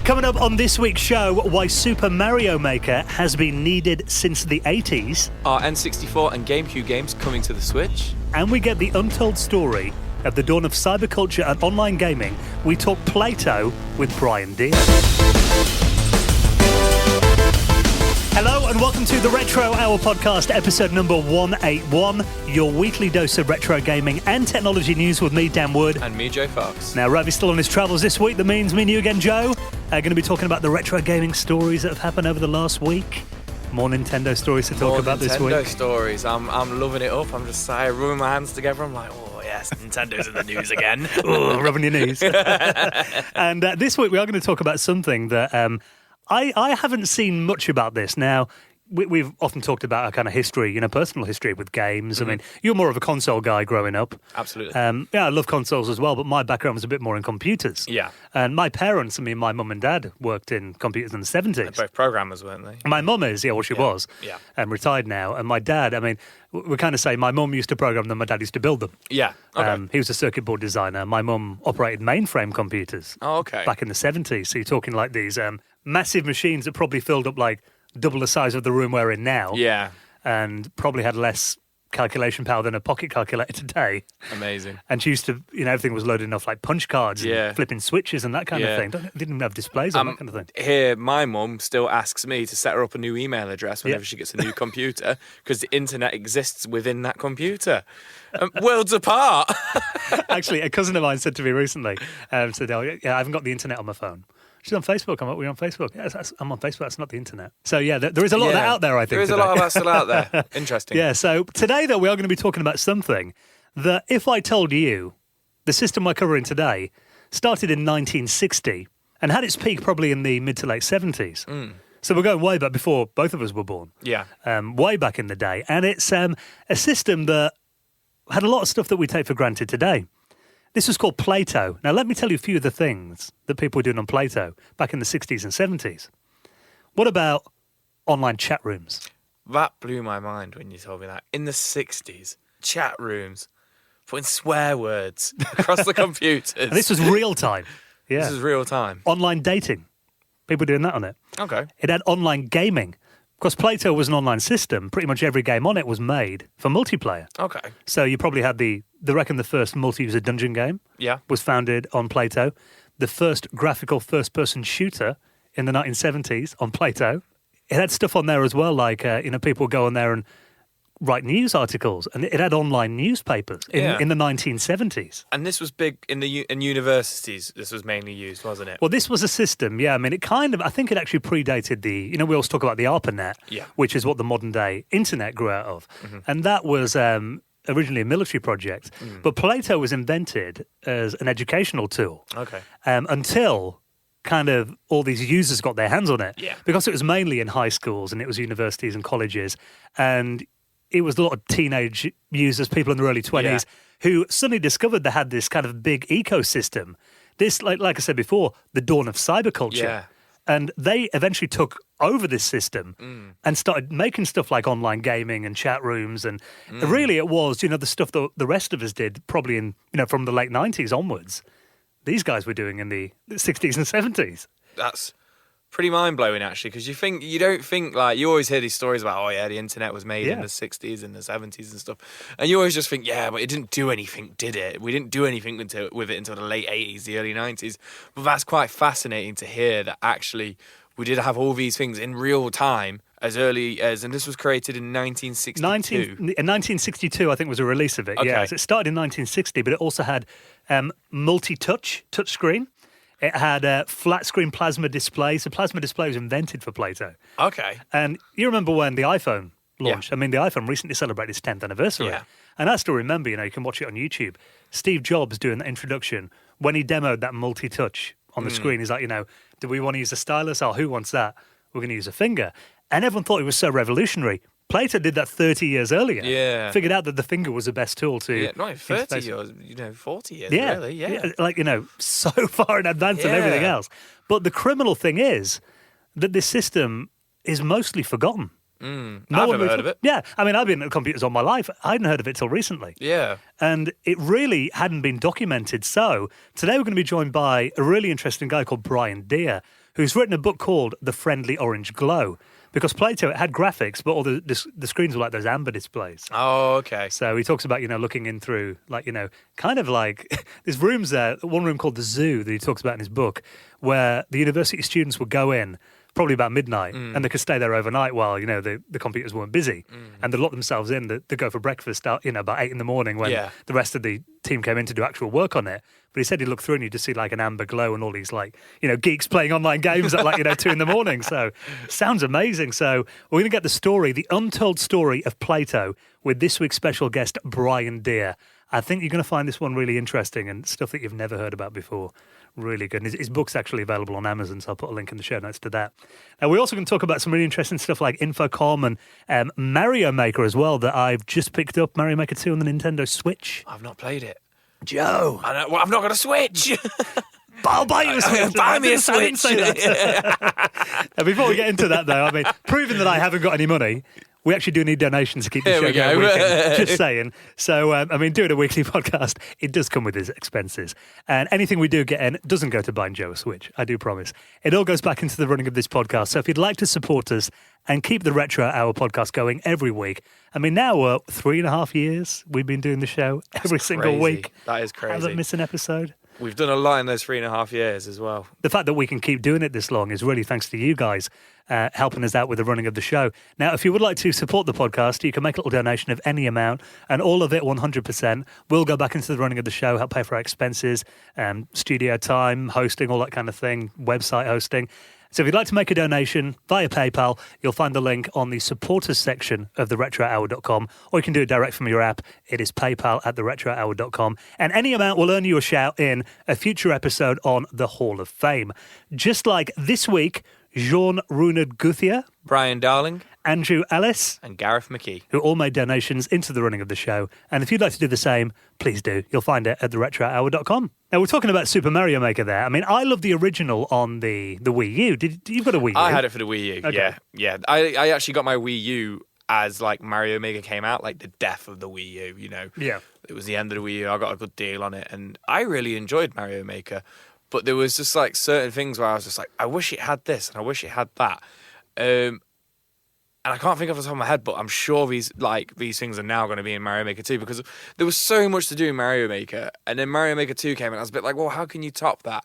Coming up on this week's show, why Super Mario Maker has been needed since the 80s. Are N64 and GameCube games coming to the Switch? And we get the untold story of the dawn of cyberculture and online gaming. We talk Play-Toh with Brian Deer. Hello and welcome to the Retro Hour podcast, episode number 181, your weekly dose of retro gaming and technology news with me, Dan Wood. And me, Joe Fox. Now, Ravi's still on his travels this week. That means me and you again, Joe, are going to be talking about the retro gaming stories that have happened over the last week. More Nintendo stories to talk about this week. Nintendo stories. I'm loving it up. I'm just rubbing my hands together. I'm like, oh, yes, Nintendo's in the news again. Ooh, rubbing your knees. And this week we are going to talk about something that... I haven't seen much about this. Now, we've often talked about our kind of history, personal history with games. Mm-hmm. I mean, you're more of a console guy growing up. Absolutely. I love consoles as well, but my background was a bit more in computers. Yeah. And my parents, my mum and dad worked in computers in the 70s. They're both programmers, weren't they? My mum is, she was. Yeah. And retired now. And my dad, we kind of say my mum used to program them, my dad used to build them. Yeah. Okay. He was a circuit board designer. My mum operated mainframe computers. Oh, okay. Back in the 70s. So you're talking like these massive machines that probably filled up like double the size of the room we're in now. Yeah. And probably had less calculation power than a pocket calculator today. Amazing. And she used to, everything was loaded off like punch cards and flipping switches and that kind of thing. Didn't have displays on that kind of thing. Here, my mum still asks me to set her up a new email address whenever she gets a new computer because the internet exists within that computer. Worlds apart. Actually, a cousin of mine said to me recently, said, I haven't got the internet on my phone. She's on Facebook. We're on Facebook. Yes, I'm on Facebook. That's not the internet. So, there is a lot of that out there, I think. There is a lot of that still out there. Interesting. Yeah, so today, though, we are going to be talking about something that if I told you the system we're covering today started in 1960 and had its peak probably in the mid to late 70s. So we're going way back before both of us were born. Yeah. Way back in the day. And it's a system that had a lot of stuff that we take for granted today. This was called Play-Toh. Now, let me tell you a few of the things that people were doing on Play-Toh back in the 60s and 70s. What about online chat rooms? That blew my mind when you told me that. In the 60s, chat rooms, putting swear words across the computers. And this was real time. Yeah. This is real time. Online dating. People doing that on it. Okay. It had online gaming. Because Play-Toh was an online system, pretty much every game on it was made for multiplayer. Okay. So you probably had the first multi-user dungeon game was founded on Play-Toh. The first graphical first-person shooter in the 1970s on Play-Toh. It had stuff on there as well, like, people go on there and write news articles. And it had online newspapers in the 1970s. And this was big in universities. This was mainly used, wasn't it? Well, this was a system, I think it actually predated we always talk about the ARPANET, which is what the modern day internet grew out of. Mm-hmm. And that was originally a military project. Mm. But Play-Toh was invented as an educational tool. Okay. Until kind of all these users got their hands on it. Yeah. Because it was mainly in high schools and it was universities and colleges. And it was a lot of teenage users, people in their early 20s, who suddenly discovered they had this kind of big ecosystem. This, like I said before, the dawn of cyberculture. Yeah. And they eventually took over this system and started making stuff like online gaming and chat rooms. And really it was, the stuff that the rest of us did probably in, from the late 90s onwards. These guys were doing in the 60s and 70s. That's pretty mind-blowing, actually, because you don't think, like, you always hear these stories about, the internet was made in the 60s and the 70s and stuff, and you always just think, but it didn't do anything, did it? We didn't do anything with it until the late 80s, the early 90s, but that's quite fascinating to hear that actually we did have all these things in real time as early as, and this was created in 1962. In 1962, I think, was a release of it, Okay. So it started in 1960, but it also had multi-touch screen. It had flat screen plasma display. So plasma display was invented for Play-Toh. Okay. And you remember when the iPhone launched? Yeah. The iPhone recently celebrated its 10th anniversary. Yeah. And I still remember, you can watch it on YouTube. Steve Jobs doing that introduction when he demoed that multi-touch on the screen. He's like, do we want to use a stylus? Oh, who wants that? We're going to use a finger. And everyone thought it was so revolutionary. Play-Toh did that 30 years earlier. Yeah. Figured out that the finger was the best tool to... Yeah, not even 30 years, 40 years, really. Yeah. Like, so far in advance of everything else. But the criminal thing is that this system is mostly forgotten. I've never heard of it. Yeah. I've been at computers all my life. I hadn't heard of it till recently. Yeah. And it really hadn't been documented. So today we're going to be joined by a really interesting guy called Brian Deer, who's written a book called The Friendly Orange Glow. Because Plato, it had graphics, but all the screens were like those amber displays. Oh, okay. So he talks about, looking in through, kind of like, there's rooms there, one room called the Zoo that he talks about in his book, where the university students would go in probably about midnight, and they could stay there overnight while, the computers weren't busy. And they'd lock themselves in, they'd go for breakfast, about 8 in the morning when the rest of the team came in to do actual work on it. But he said he'd look through and you'd just see like an amber glow and all these geeks playing online games at 2 in the morning. So sounds amazing. So we're going to get the story, the untold story of Plato with this week's special guest, Brian Deer. I think you're going to find this one really interesting and stuff that you've never heard about before. Really good. And his book's actually available on Amazon, so I'll put a link in the show notes to that. Now, we're also going to talk about some really interesting stuff like Infocom and Mario Maker as well that I've just picked up, Mario Maker 2 on the Nintendo Switch. I've not played it. Joe. I've not got a Switch. I'll buy you a Switch. Buy me a Switch. Before we get into that, though, proving that I haven't got any money, we actually do need donations to keep the show going. Just saying. So, doing a weekly podcast, it does come with its expenses. And anything we do get in doesn't go to buying Joe a Switch, I do promise. It all goes back into the running of this podcast. So if you'd like to support us and keep the Retro Hour podcast going every week, now we're 3.5 years we've been doing the show every single week. That is crazy. Haven't missed an episode. We've done a lot in those 3.5 years as well. The fact that we can keep doing it this long is really thanks to you guys helping us out with the running of the show. Now, if you would like to support the podcast, you can make a little donation of any amount, and all of it, 100%, will go back into the running of the show, help pay for our expenses, studio time, hosting, all that kind of thing, website hosting. So if you'd like to make a donation via PayPal, you'll find the link on the supporters section of theretrohour.com, or you can do it direct from your app. It is paypal@theretrohour.com. And any amount will earn you a shout in a future episode on the Hall of Fame. Just like this week, Jean Runard Guthier, Brian Darling, Andrew Ellis, and Gareth McKee, who all made donations into the running of the show. And if you'd like to do the same, please do. You'll find it at theretrohour.com. Now, we're talking about Super Mario Maker there. I love the original on the Wii U. You've got a Wii U? I had it for the Wii U, okay. Yeah. I actually got my Wii U as, Mario Maker came out, the death of the Wii U, Yeah. It was the end of the Wii U. I got a good deal on it, and I really enjoyed Mario Maker. But there was just, certain things where I was just I wish it had this, and I wish it had that. And I can't think off the top of my head, but I'm sure these things are now going to be in Mario Maker 2 because there was so much to do in Mario Maker, and then Mario Maker 2 came and I was a bit well, how can you top that?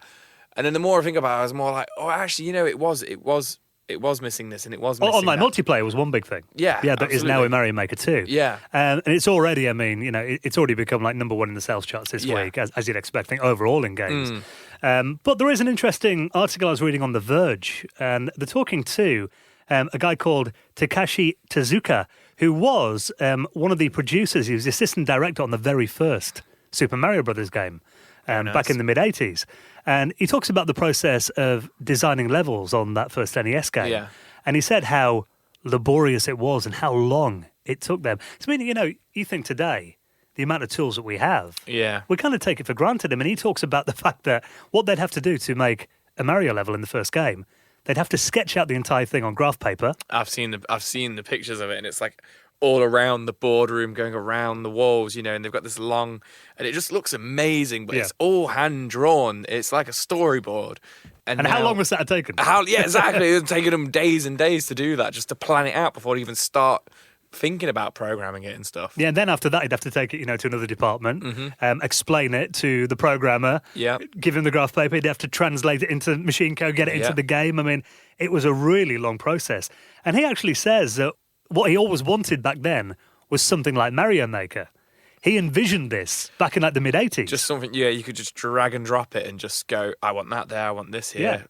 And then the more I think about it, I was more actually, it was missing this, and it was missing online that. multiplayer was one big thing. Yeah, that is now in Mario Maker 2. Yeah. And it's already, it's already become number one in the sales charts this week, as you'd expect, I think, overall in games. But there is an interesting article I was reading on The Verge, and they're talking to a guy called Takashi Tezuka, who was one of the producers. He was the assistant director on the very first Super Mario Brothers game back in the mid-'80s. And he talks about the process of designing levels on that first NES game. Yeah. And he said how laborious it was and how long it took them. So, you think today, the amount of tools that we have, we kind of take it for granted. He talks about the fact that what they'd have to do to make a Mario level in the first game, they'd have to sketch out the entire thing on graph paper. I've seen the pictures of it, and it's all around the boardroom, going around the walls, and they've got this long, and it just looks amazing, but it's all hand drawn. It's like a storyboard. And how long was that taken? Yeah, exactly. It was taking them days and days to do that, just to plan it out before they even start thinking about programming it and stuff. Yeah, and then after that, you'd have to take it, to another department, explain it to the programmer, give him the graph paper, you'd have to translate it into machine code, get it into the game. It was a really long process. And he actually says that what he always wanted back then was something like Mario Maker. He envisioned this back in the mid-'80s. Just something, you could just drag and drop it and just go, I want that there, I want this here.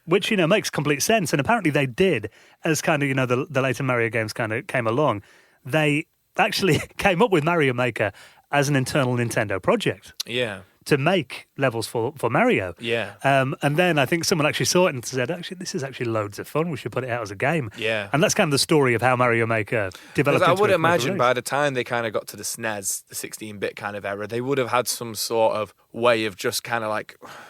Which, makes complete sense. And apparently they did, as kind of, the later Mario games kind of came along. They actually came up with Mario Maker as an internal Nintendo project. Yeah. To make levels for Mario. Yeah. And then I think someone actually saw it and said, actually, this is actually loads of fun. We should put it out as a game. Yeah. And that's kind of the story of how Mario Maker developed. I would imagine by the time they kind of got to the SNES, the 16-bit kind of era, they would have had some sort of way of just kind of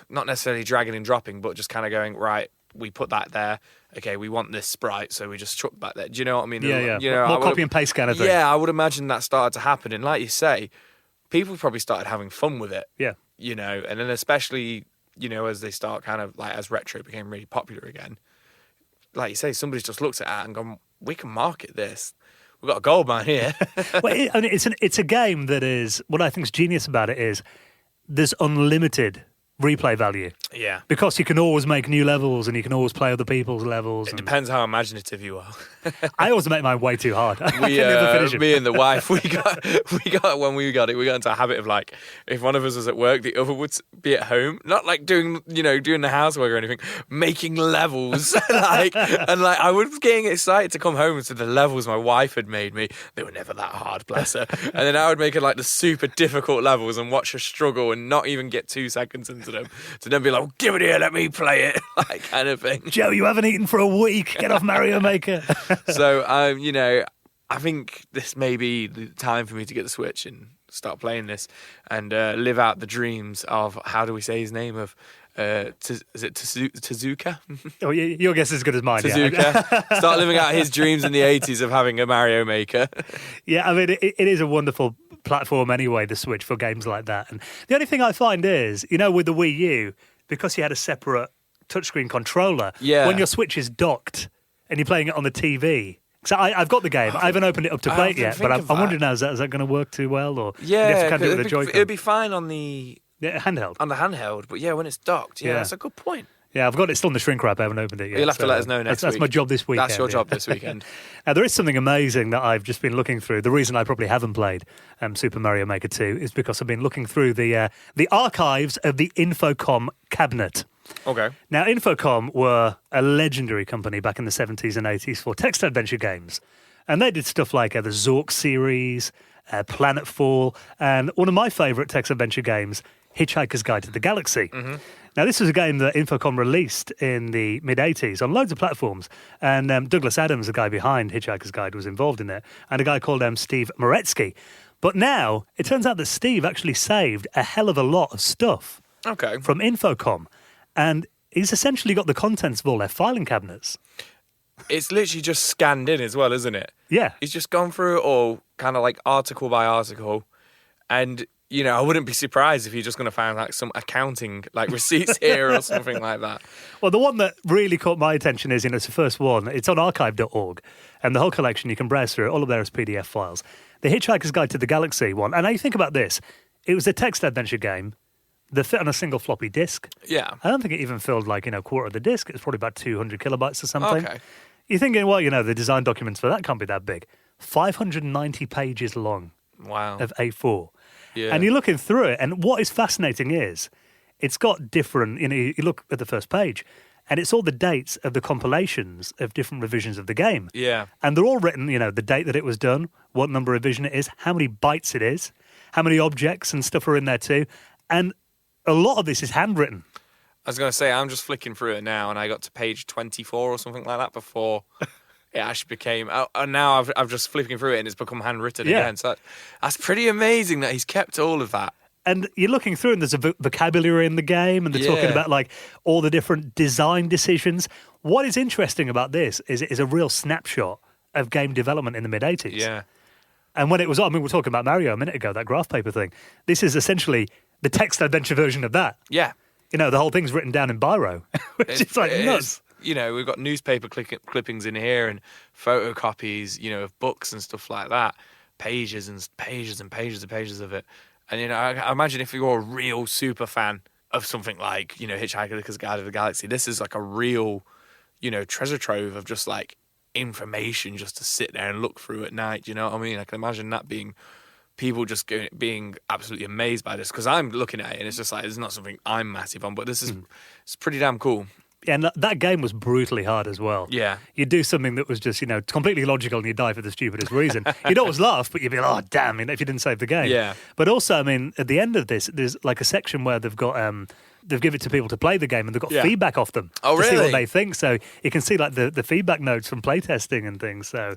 not necessarily dragging and dropping, but just kind of going, right, we put that there. Okay, we want this sprite, so we just chuck that there. Do you know what I mean? Yeah. More copy and paste kind of thing. Yeah, I would imagine that started to happen. And like you say, people probably started having fun with it. Yeah. And then especially you know, as they start kind of like, as retro became really popular again, like you say, somebody's just looked at it and gone, we can market this. We've got a goldmine here. Well, it's a game that is, what I think is genius about it is there's unlimited replay value. Yeah. Because you can always make new levels and you can always play other people's levels. It depends how imaginative you are. I always make mine way too hard. I can never finish it. Me and the wife, we got when we got into a habit of like, if one of us was at work, the other would be at home, not like doing the housework or anything, making levels. and I was getting excited to come home to the levels my wife had made me. They were never that hard, bless her. And then I would make it like the super difficult levels and watch her struggle and not even get 2 seconds into them, to then be like, give it here, let me play it, like kind of thing. Joe, you haven't eaten for a week. Get off Mario Maker. So, I think this may be the time for me to get the Switch and start playing this and live out the dreams of, how do we say his name, of is it Tezuka? Oh, your guess is as good as mine. Tezuka. Yeah. Start living out his dreams in the 80s of having a Mario Maker. Yeah, I mean, it is a wonderful platform anyway, the Switch, for games like that. And the only thing I find is, with the Wii U, because you had a separate touchscreen controller, when your Switch is docked and you're playing it on the TV. So I've got the game. I haven't opened it up to play it yet, but I'm wondering now, is that going to work too well? Or you have to kind of do it with the Joy-Con? It'll be fine on the handheld. On the handheld, but when it's docked, that's a good point. Yeah, I've got it still in the shrink wrap. I haven't opened it yet. You'll have to let us know next week. That's my job this weekend. That's your job this weekend. Now, there is something amazing that I've just been looking through. The reason I probably haven't played Super Mario Maker 2 is because I've been looking through the archives of the Infocom cabinet. Okay. Now, Infocom were a legendary company back in the 70s and 80s for text adventure games. And they did stuff like the Zork series, Planetfall, and one of my favourite text adventure games, Hitchhiker's Guide to the Galaxy. Mm-hmm. Now, this was a game that Infocom released in the mid-'80s on loads of platforms, and Douglas Adams, the guy behind Hitchhiker's Guide, was involved in it, and a guy called Steve Moretsky. But now, it turns out that Steve actually saved a hell of a lot of stuff from Infocom, and he's essentially got the contents of all their filing cabinets. It's literally just scanned in as well, isn't it? Yeah. He's just gone through it all, kind of like article by article, and I wouldn't be surprised if you're just going to find like some accounting like receipts here or something like that. Well, the one that really caught my attention is, it's the first one. It's on archive.org, and the whole collection, you can browse through it, all of there is PDF files. The Hitchhiker's Guide to the Galaxy one, and now you think about this, it was a text adventure game that fit on a single floppy disk. Yeah. I don't think it even filled like, a quarter of the disk. It's probably about 200 kilobytes or something. Okay. You're thinking, well, the design documents for that can't be that big. 590 pages long. Wow. Of A4. Yeah. And you're looking through it, and what is fascinating is it's got different, you look at the first page, and it's all the dates of the compilations of different revisions of the game. Yeah. And they're all written, the date that it was done, what number of revision it is, how many bytes it is, how many objects and stuff are in there too. And a lot of this is handwritten. I was going to say, I'm just flicking through it now, and I got to page 24 or something like that before it actually became. And now I've just flicking through it, and it's become handwritten again. So that's pretty amazing that he's kept all of that. And you're looking through, and there's a vocabulary in the game, and they're talking about like all the different design decisions. What is interesting about this is it is a real snapshot of game development in the mid-'80s. Yeah. And when it was, we were talking about Mario a minute ago, that graph paper thing. This is essentially the text adventure version of that. Yeah. The whole thing's written down in biro, which is like nuts. We've got newspaper clippings in here and photocopies, of books and stuff like that. Pages and pages and pages and pages of it. And, I imagine if you're a real super fan of something like, Hitchhiker's Guide to the Galaxy, this is like a real, treasure trove of just like information just to sit there and look through at night. Do you know what I mean? I can imagine that being people just being absolutely amazed by this, because I'm looking at it and it's just like, it's not something I'm massive on, but this is it's pretty damn cool. And that game was brutally hard as well. Yeah. You'd do something that was just, completely logical, and you'd die for the stupidest reason. You'd always laugh, but you'd be like, oh, damn, if you didn't save the game. Yeah. But also, at the end of this, there's like a section where they've got, they've given it to people to play the game, and they've got feedback off them to see what they think. So you can see like the feedback notes from playtesting and things. So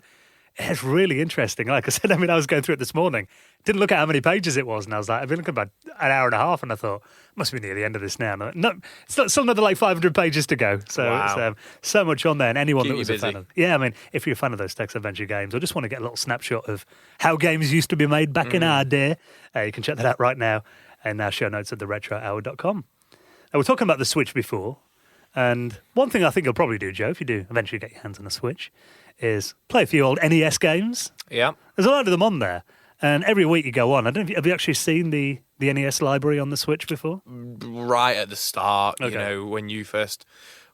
it's really interesting. Like I said, I was going through it this morning. Didn't look at how many pages it was, and I was like, I've been looking about an hour and a half, and I thought, must be near the end of this now. No, it's still another like 500 pages to go. So it's so much on there, and anyone that was a fan of, if you're a fan of those text adventure games, or just want to get a little snapshot of how games used to be made back in our day, you can check that out right now in our show notes at theretrohour.com. Now, we're talking about the Switch before, and one thing I think you'll probably do, Joe, if you do eventually get your hands on a Switch, is play a few old NES games. Yeah. There's a lot of them on there, and every week you go on. I don't know, have you actually seen the NES library on the Switch before? Right at the start, you know, when you first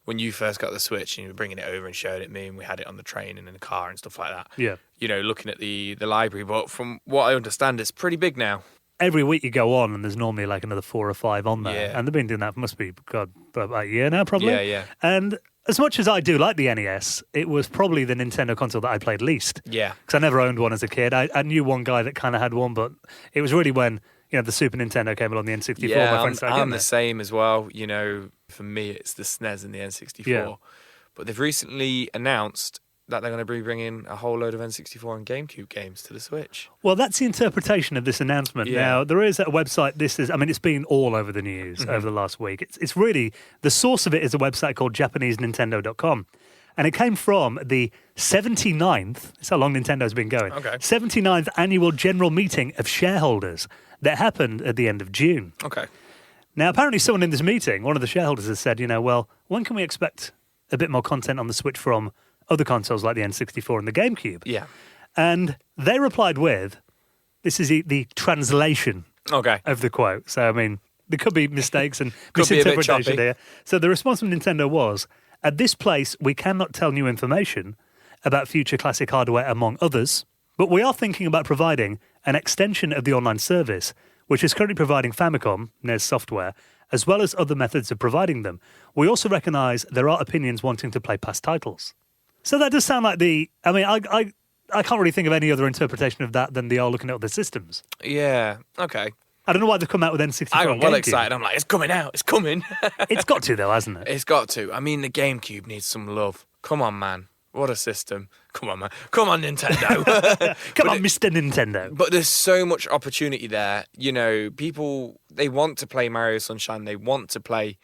got the Switch and you were bringing it over and showed it me, and we had it on the train and in the car and stuff like that. Yeah. You know, looking at the library, but from what I understand, it's pretty big now. Every week you go on, and there's normally like another 4 or 5 on there. Yeah. And they've been doing that, must be, God, about a year now, probably. Yeah, yeah. And as much as I do like the NES, it was probably the Nintendo console that I played least. Yeah. Because I never owned one as a kid. I knew one guy that kind of had one, but it was really when, you know, the Super Nintendo came along, the N64. Yeah, my friends started I'm the getting same as well. You know, for me, it's the SNES and the N64. Yeah. But they've recently announced that they're going to be bringing a whole load of N64 and GameCube games to the Switch. Well, that's the interpretation of this announcement. Yeah. Now, there is a website, it's been all over the news over the last week. It's really, the source of it is a website called JapaneseNintendo.com. And it came from the 79th, that's how long Nintendo's been going, 79th annual general meeting of shareholders that happened at the end of June. Okay. Now, apparently someone in this meeting, one of the shareholders has said, you know, well, when can we expect a bit more content on the Switch from other consoles like the N64 and the GameCube? Yeah. And they replied with, this is the translation of the quote. So, I mean, there could be mistakes and misinterpretation here. So the response from Nintendo was, at this place, we cannot tell new information about future classic hardware, among others, but we are thinking about providing an extension of the online service, which is currently providing Famicom, NES software, as well as other methods of providing them. We also recognise there are opinions wanting to play past titles. So that does sound like I can't really think of any other interpretation of that than they are looking at other systems. Yeah, okay. I don't know why they've come out with N64. I got well excited. I'm like, it's coming out. It's coming. It's got to, though, hasn't it? It's got to. I mean, the GameCube needs some love. Come on, man. What a system. Come on, man. Come on, Nintendo. Come on, Mr. Nintendo. But there's so much opportunity there. You know, people, they want to play Mario Sunshine. They want to play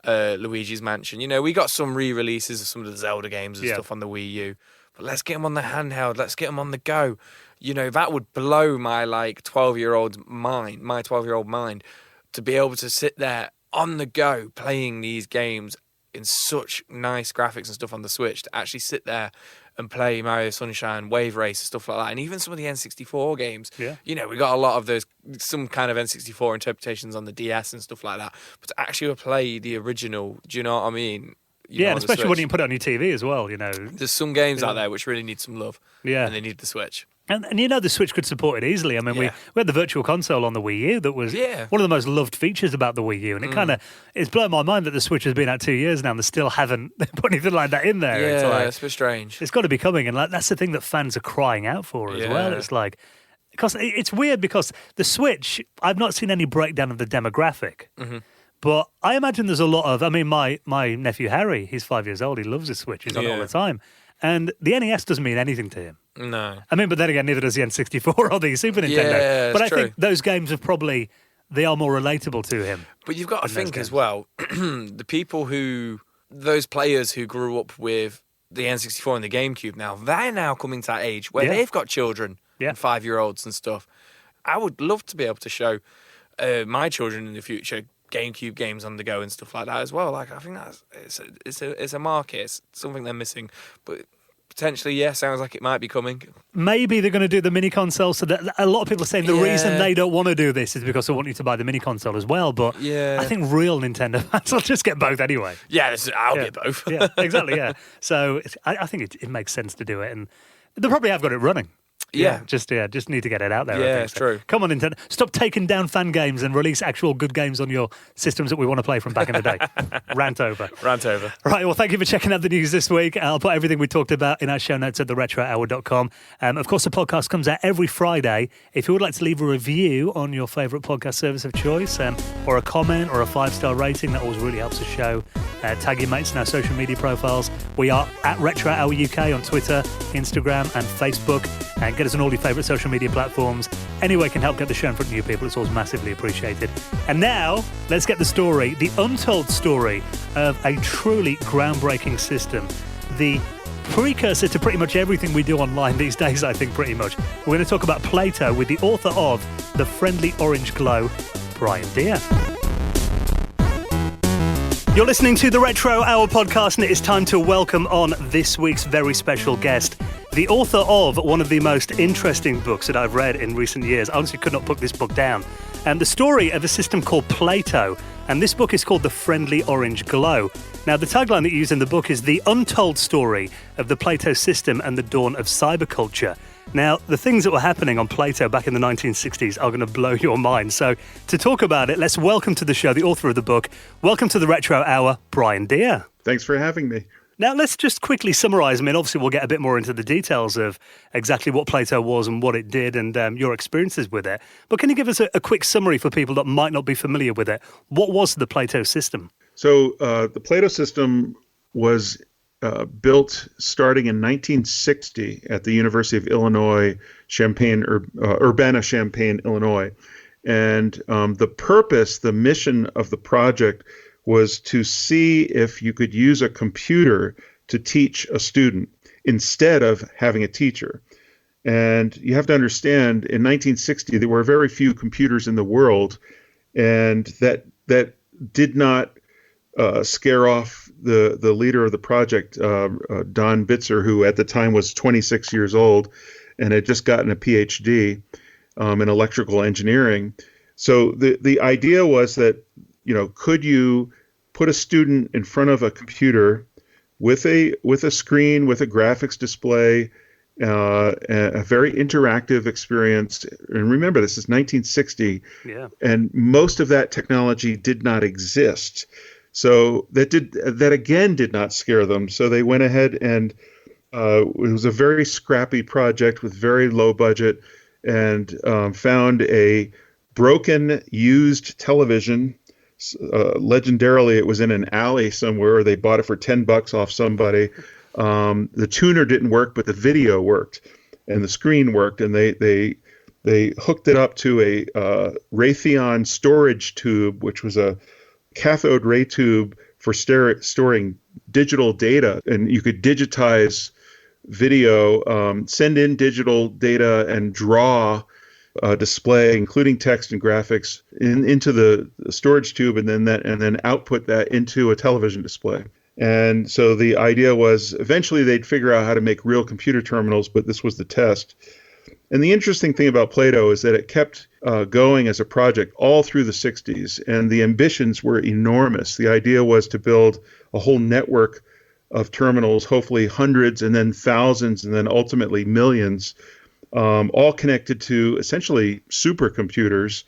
Luigi's Mansion. You know, we got some re-releases of some of the Zelda games and stuff on the Wii U. But let's get them on the handheld. Let's get them on the go. You know, that would blow my 12-year-old mind to be able to sit there on the go playing these games in such nice graphics and stuff on the Switch, to actually sit there and play Mario Sunshine, Wave Race and stuff like that. And even some of the N64 games. Yeah. You know, we got a lot of those, some kind of N64 interpretations on the DS and stuff like that. But to actually play the original, do you know what I mean? And especially when you put it on your TV as well, you know. There's some games out there which really need some love. Yeah. And they need the Switch. And you know, the Switch could support it easily. I mean, we had the Virtual Console on the Wii U that was one of the most loved features about the Wii U. And it it's blown my mind that the Switch has been out 2 years now and they still haven't put anything like that in there. Yeah, it's a bit strange. It's got to be coming. And that's the thing that fans are crying out for as well. It's like, because it's weird because the Switch, I've not seen any breakdown of the demographic. Mm-hmm. But I imagine there's a lot of, my nephew Harry, he's 5 years old, he loves his Switch, he's on it all the time. And the NES doesn't mean anything to him. No. But then again, neither does the N64 or the Super Nintendo. Yeah, but I true. think those games have they are more relatable to him. But you've got to think as well, those players who grew up with the N64 and the GameCube now, they're now coming to that age where they've got children, and 5-year-olds and stuff. I would love to be able to show my children in the future GameCube games on the go and stuff like that as well. Like, I think it's a market. It's something they're missing, but potentially, sounds like it might be coming. Maybe they're going to do the mini console. So that a lot of people are saying the reason they don't want to do this is because they want you to buy the mini console as well. But I think real Nintendo fans will just get both anyway. Yeah, I'll get both. Yeah, exactly. Yeah. So I think it makes sense to do it, and they probably have got it running. Just need to get it out there. Yeah, it's true. Come on, Nintendo. Stop taking down fan games and release actual good games on your systems that we want to play from back in the day. Rant over. Right, well, thank you for checking out the news this week. I'll put everything we talked about in our show notes at theretrohour.com. Of course, the podcast comes out every Friday. If you would like to leave a review on your favourite podcast service of choice, or a comment or a 5-star rating, that always really helps the show. Tag your mates in our social media profiles. We are at Retro Hour UK on Twitter, Instagram and Facebook. And get us on all your favourite social media platforms. Any way can help get the show in front of new people. It's always massively appreciated. And now, let's get the story, the untold story of a truly groundbreaking system. The precursor to pretty much everything we do online these days, I think, pretty much. We're going to talk about Play-Toh with the author of The Friendly Orange Glow, Brian Deer. You're listening to the Retro Hour podcast, and it is time to welcome on this week's very special guest, the author of one of the most interesting books that I've read in recent years. I honestly could not put this book down. And the story of a system called Plato. And this book is called The Friendly Orange Glow. Now, the tagline that you use in the book is the untold story of the Plato system and the dawn of cyberculture. Now, the things that were happening on Plato back in the 1960s are going to blow your mind. So to talk about it, let's welcome to the show the author of the book. Welcome to the Retro Hour, Brian Deer. Thanks for having me. Now, let's just quickly summarize. I mean, obviously, we'll get a bit more into the details of exactly what Plato was and what it did and your experiences with it. But can you give us a quick summary for people that might not be familiar with it? What was the Plato system? So the Plato system was built starting in 1960 at the University of Illinois, Urbana-Champaign, Illinois. And the purpose, the mission of the project was to see if you could use a computer to teach a student instead of having a teacher. And you have to understand, in 1960, there were very few computers in the world, and that did not scare off the leader of the project, Don Bitzer, who at the time was 26 years old and had just gotten a PhD in electrical engineering. So the idea was that, could you put a student in front of a computer with a screen, with a graphics display, a very interactive experience. And remember, this is 1960, and most of that technology did not exist. So that again did not scare them. So they went ahead and it was a very scrappy project with very low budget, and found a broken, used television. Legendarily, it was in an alley somewhere. They bought it for $10 off somebody. The tuner didn't work, but the video worked, and the screen worked, and they hooked it up to a Raytheon storage tube, which was a cathode ray tube for storing digital data, and you could digitize video, send in digital data, and draw display, including text and graphics, into the storage tube, and then output that into a television display. And so the idea was eventually they'd figure out how to make real computer terminals, but this was the test. And the interesting thing about Plato is that it kept going as a project all through the 60s, and the ambitions were enormous. The idea was to build a whole network of terminals, hopefully hundreds and then thousands and then ultimately millions, all connected to essentially supercomputers.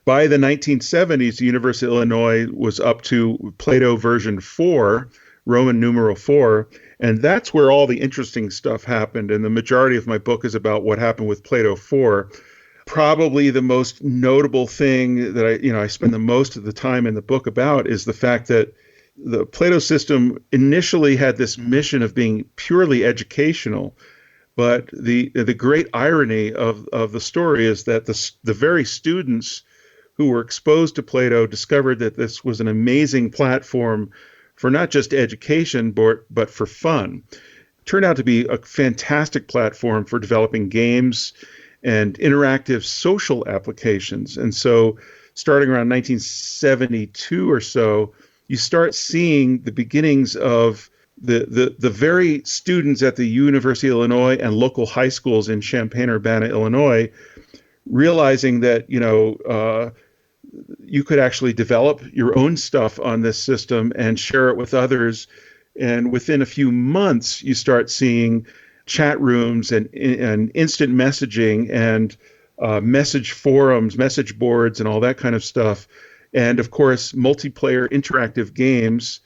By the 1970s, the University of Illinois was up to Plato version 4, Roman numeral 4, and that's where all the interesting stuff happened. And the majority of my book is about what happened with Plato 4. Probably the most notable thing that I spend the most of the time in the book about is the fact that the Plato system initially had this mission of being purely educational. But the great irony of the story is that the very students who were exposed to Plato discovered that this was an amazing platform for not just education, but for fun. It turned out to be a fantastic platform for developing games and interactive social applications. And so starting around 1972 or so, you start seeing the beginnings of the very students at the University of Illinois and local high schools in Champaign-Urbana, Illinois, realizing that, you could actually develop your own stuff on this system and share it with others. And within a few months, you start seeing chat rooms and instant messaging and message forums, message boards, and all that kind of stuff. And of course, multiplayer interactive games,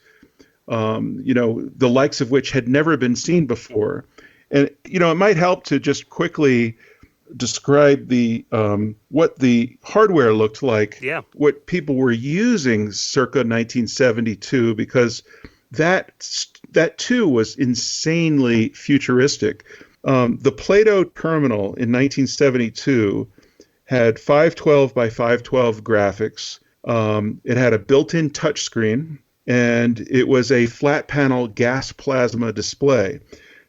the likes of which had never been seen before. And, it might help to just quickly describe the what the hardware looked like, what people were using circa 1972, because that too was insanely futuristic. The Plato terminal in 1972 had 512 by 512 graphics. It had a built-in touchscreen, and it was a flat panel gas plasma display.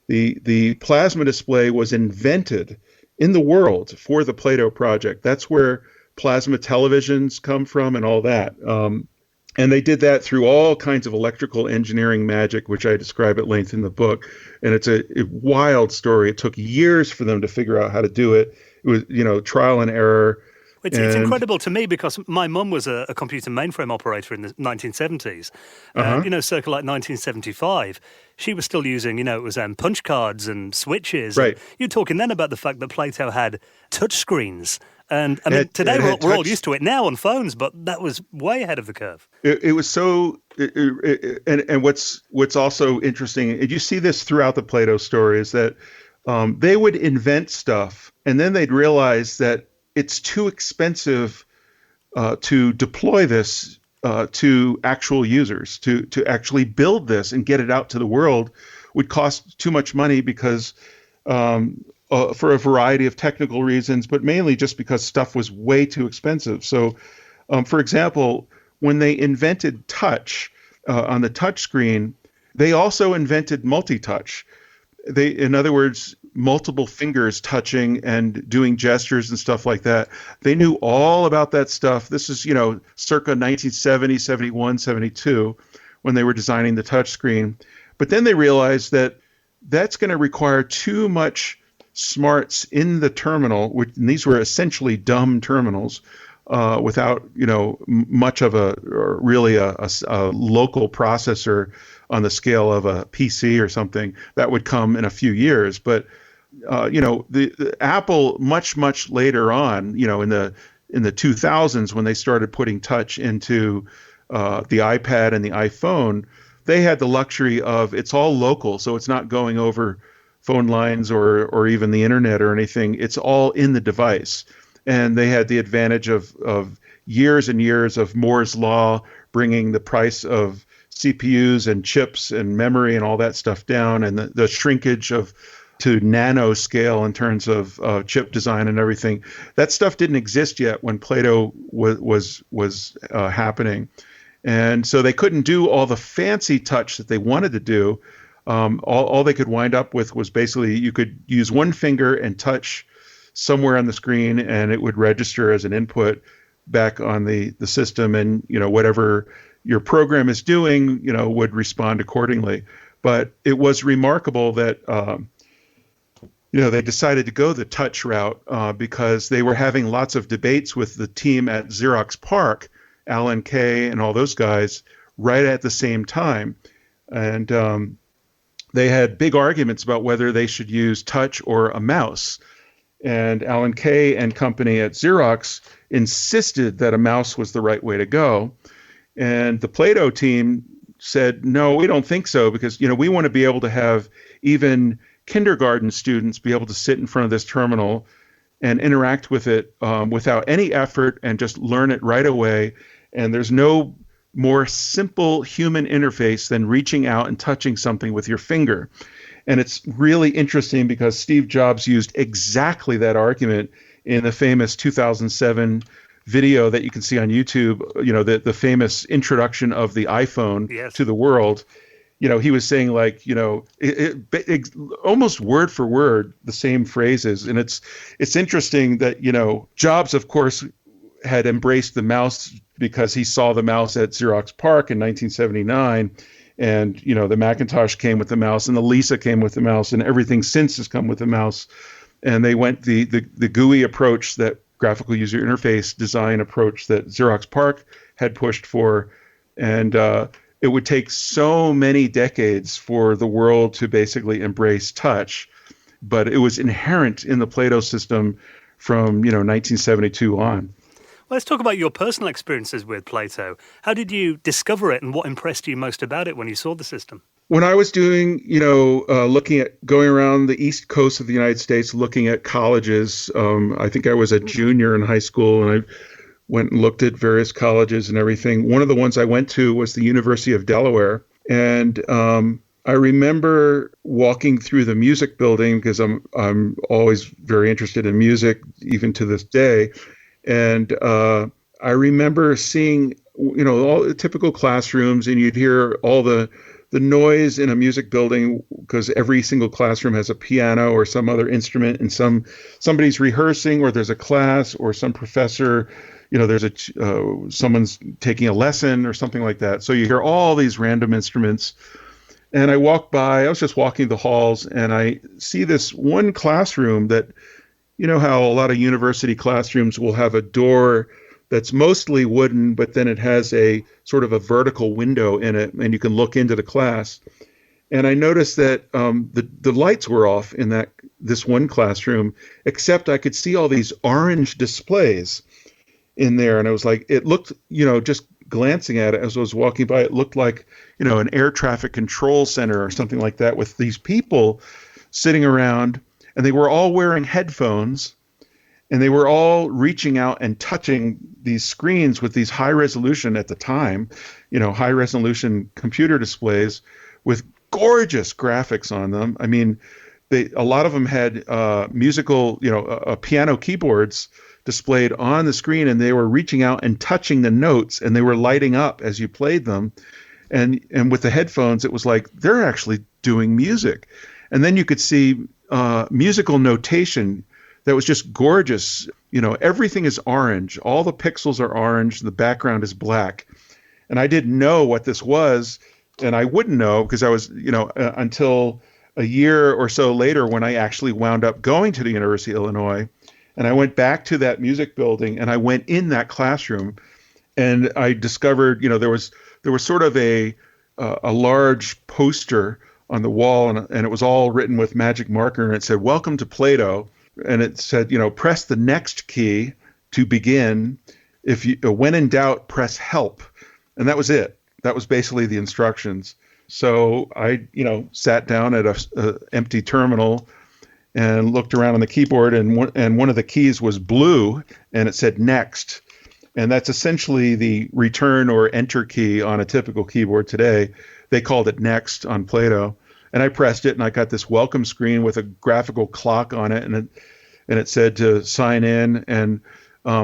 The plasma display was invented in the world for the Plato project. That's where plasma televisions come from and all that. And they did that through all kinds of electrical engineering magic, which I describe at length in the book. And it's a wild story. It took years for them to figure out how to do it. It was, trial and error. It's incredible to me because my mum was a computer mainframe operator in the 1970s. Circa like 1975, she was still using, it was punch cards and switches. Right. And you're talking then about the fact that Plato had touch screens. And I mean, today we're all used to it now on phones, but that was way ahead of the curve. It was so, and what's also interesting, and you see this throughout the Plato story, is that they would invent stuff, and then they'd realize that it's too expensive to deploy this to actual users, to actually build this and get it out to the world would cost too much money because for a variety of technical reasons, but mainly just because stuff was way too expensive. So, for example, when they invented touch on the touch screen, they also invented multi-touch. In other words, multiple fingers touching and doing gestures and stuff like that. They knew all about that stuff. This is, circa 1970, 71, 72, when they were designing the touch screen. But then they realized that that's going to require too much smarts in the terminal, and these were essentially dumb terminals without, much of a local processor on the scale of a PC or something. That would come in a few years. But the Apple much later on, in the 2000s, when they started putting touch into the iPad and the iPhone, they had the luxury of it's all local, so it's not going over phone lines or even the internet or anything. It's all in the device, and they had the advantage of years and years of Moore's law bringing the price of CPUs and chips and memory and all that stuff down, and the shrinkage to nano scale in terms of chip design and everything. That stuff didn't exist yet when Plato was happening. And so they couldn't do all the fancy touch that they wanted to do. All they could wind up with was basically you could use one finger and touch somewhere on the screen, and it would register as an input back on the system, and whatever your program is doing, would respond accordingly. But it was remarkable that they decided to go the touch route because they were having lots of debates with the team at Xerox PARC, Alan Kay and all those guys, right at the same time. And they had big arguments about whether they should use touch or a mouse. And Alan Kay and company at Xerox insisted that a mouse was the right way to go. And the Plato team said, no, we don't think so, because we want to be able to have even kindergarten students be able to sit in front of this terminal and interact with it without any effort and just learn it right away. And there's no more simple human interface than reaching out and touching something with your finger. And it's really interesting because Steve Jobs used exactly that argument in the famous 2007 video that you can see on YouTube, the famous introduction of the iPhone to the world. He was saying it almost word for word the same phrases. And it's interesting that, Jobs, of course, had embraced the mouse because he saw the mouse at Xerox PARC in 1979. And, the Macintosh came with the mouse, and the Lisa came with the mouse, and everything since has come with the mouse. And they went the GUI approach, that graphical user interface design approach that Xerox PARC had pushed for. And it would take so many decades for the world to basically embrace touch, but it was inherent in the Plato system from 1972 on. Well, let's talk about your personal experiences with Plato. How did you discover it, and what impressed you most about it when you saw the system? When I was doing, going around the East Coast of the United States, looking at colleges, I think I was a junior in high school, and I went and looked at various colleges and everything. One of the ones I went to was the University of Delaware. And I remember walking through the music building because I'm always very interested in music, even to this day. And I remember seeing, all the typical classrooms, and you'd hear all the noise in a music building because every single classroom has a piano or some other instrument, and somebody's rehearsing, or there's a class, or some professor there's someone's taking a lesson or something like that. So you hear all these random instruments. And I was just walking the halls, and I see this one classroom that, how a lot of university classrooms will have a door that's mostly wooden, but then it has a sort of a vertical window in it, and you can look into the class. And I noticed that the lights were off in this one classroom, except I could see all these orange displays in there. And I was like, it looked, just glancing at it as I was walking by, it looked like, an air traffic control center or something like that, with these people sitting around, and they were all wearing headphones, and they were all reaching out and touching these screens with these high resolution, at the time, high resolution computer displays with gorgeous graphics on them. I mean, a lot of them had musical, piano keyboards displayed on the screen, and they were reaching out and touching the notes, and they were lighting up as you played them. And with the headphones, it was like they're actually doing music. And then you could see musical notation that was just gorgeous. Everything is orange. All the pixels are orange. The background is black. And I didn't know what this was, and I wouldn't know because I was, until a year or so later when I actually wound up going to the University of Illinois. And I went back to that music building, and I went in that classroom, and I discovered, there was sort of a large poster on the wall, and it was all written with magic marker, and it said, "Welcome to Plato." And it said, press the next key to begin. When in doubt, press help. And that was it. That was basically the instructions. So I, sat down at a empty terminal and looked around on the keyboard, and one of the keys was blue, and it said next. And that's essentially the return or enter key on a typical keyboard today. They called it next on Plato. And I pressed it, and I got this welcome screen with a graphical clock on it, and it said to sign in. And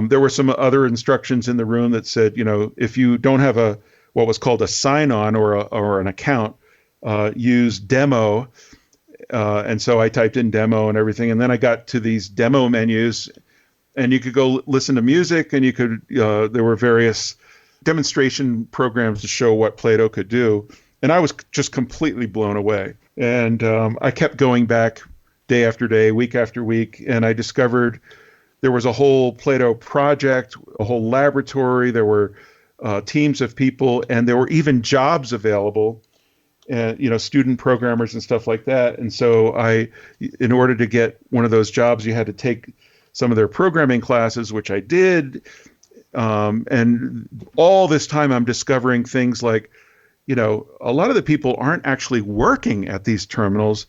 there were some other instructions in the room that said, if you don't have what was called a sign-on or an account, use demo. And so I typed in demo and everything, and then I got to these demo menus, and you could go listen to music, and you could there were various demonstration programs to show what Plato could do. And I was just completely blown away. And I kept going back day after day, week after week, and I discovered there was a whole Plato project, a whole laboratory. There were teams of people, and there were even jobs available, and student programmers and stuff like that. And so in order to get one of those jobs, you had to take some of their programming classes, which I did. And all this time, I'm discovering things like, a lot of the people aren't actually working at these terminals.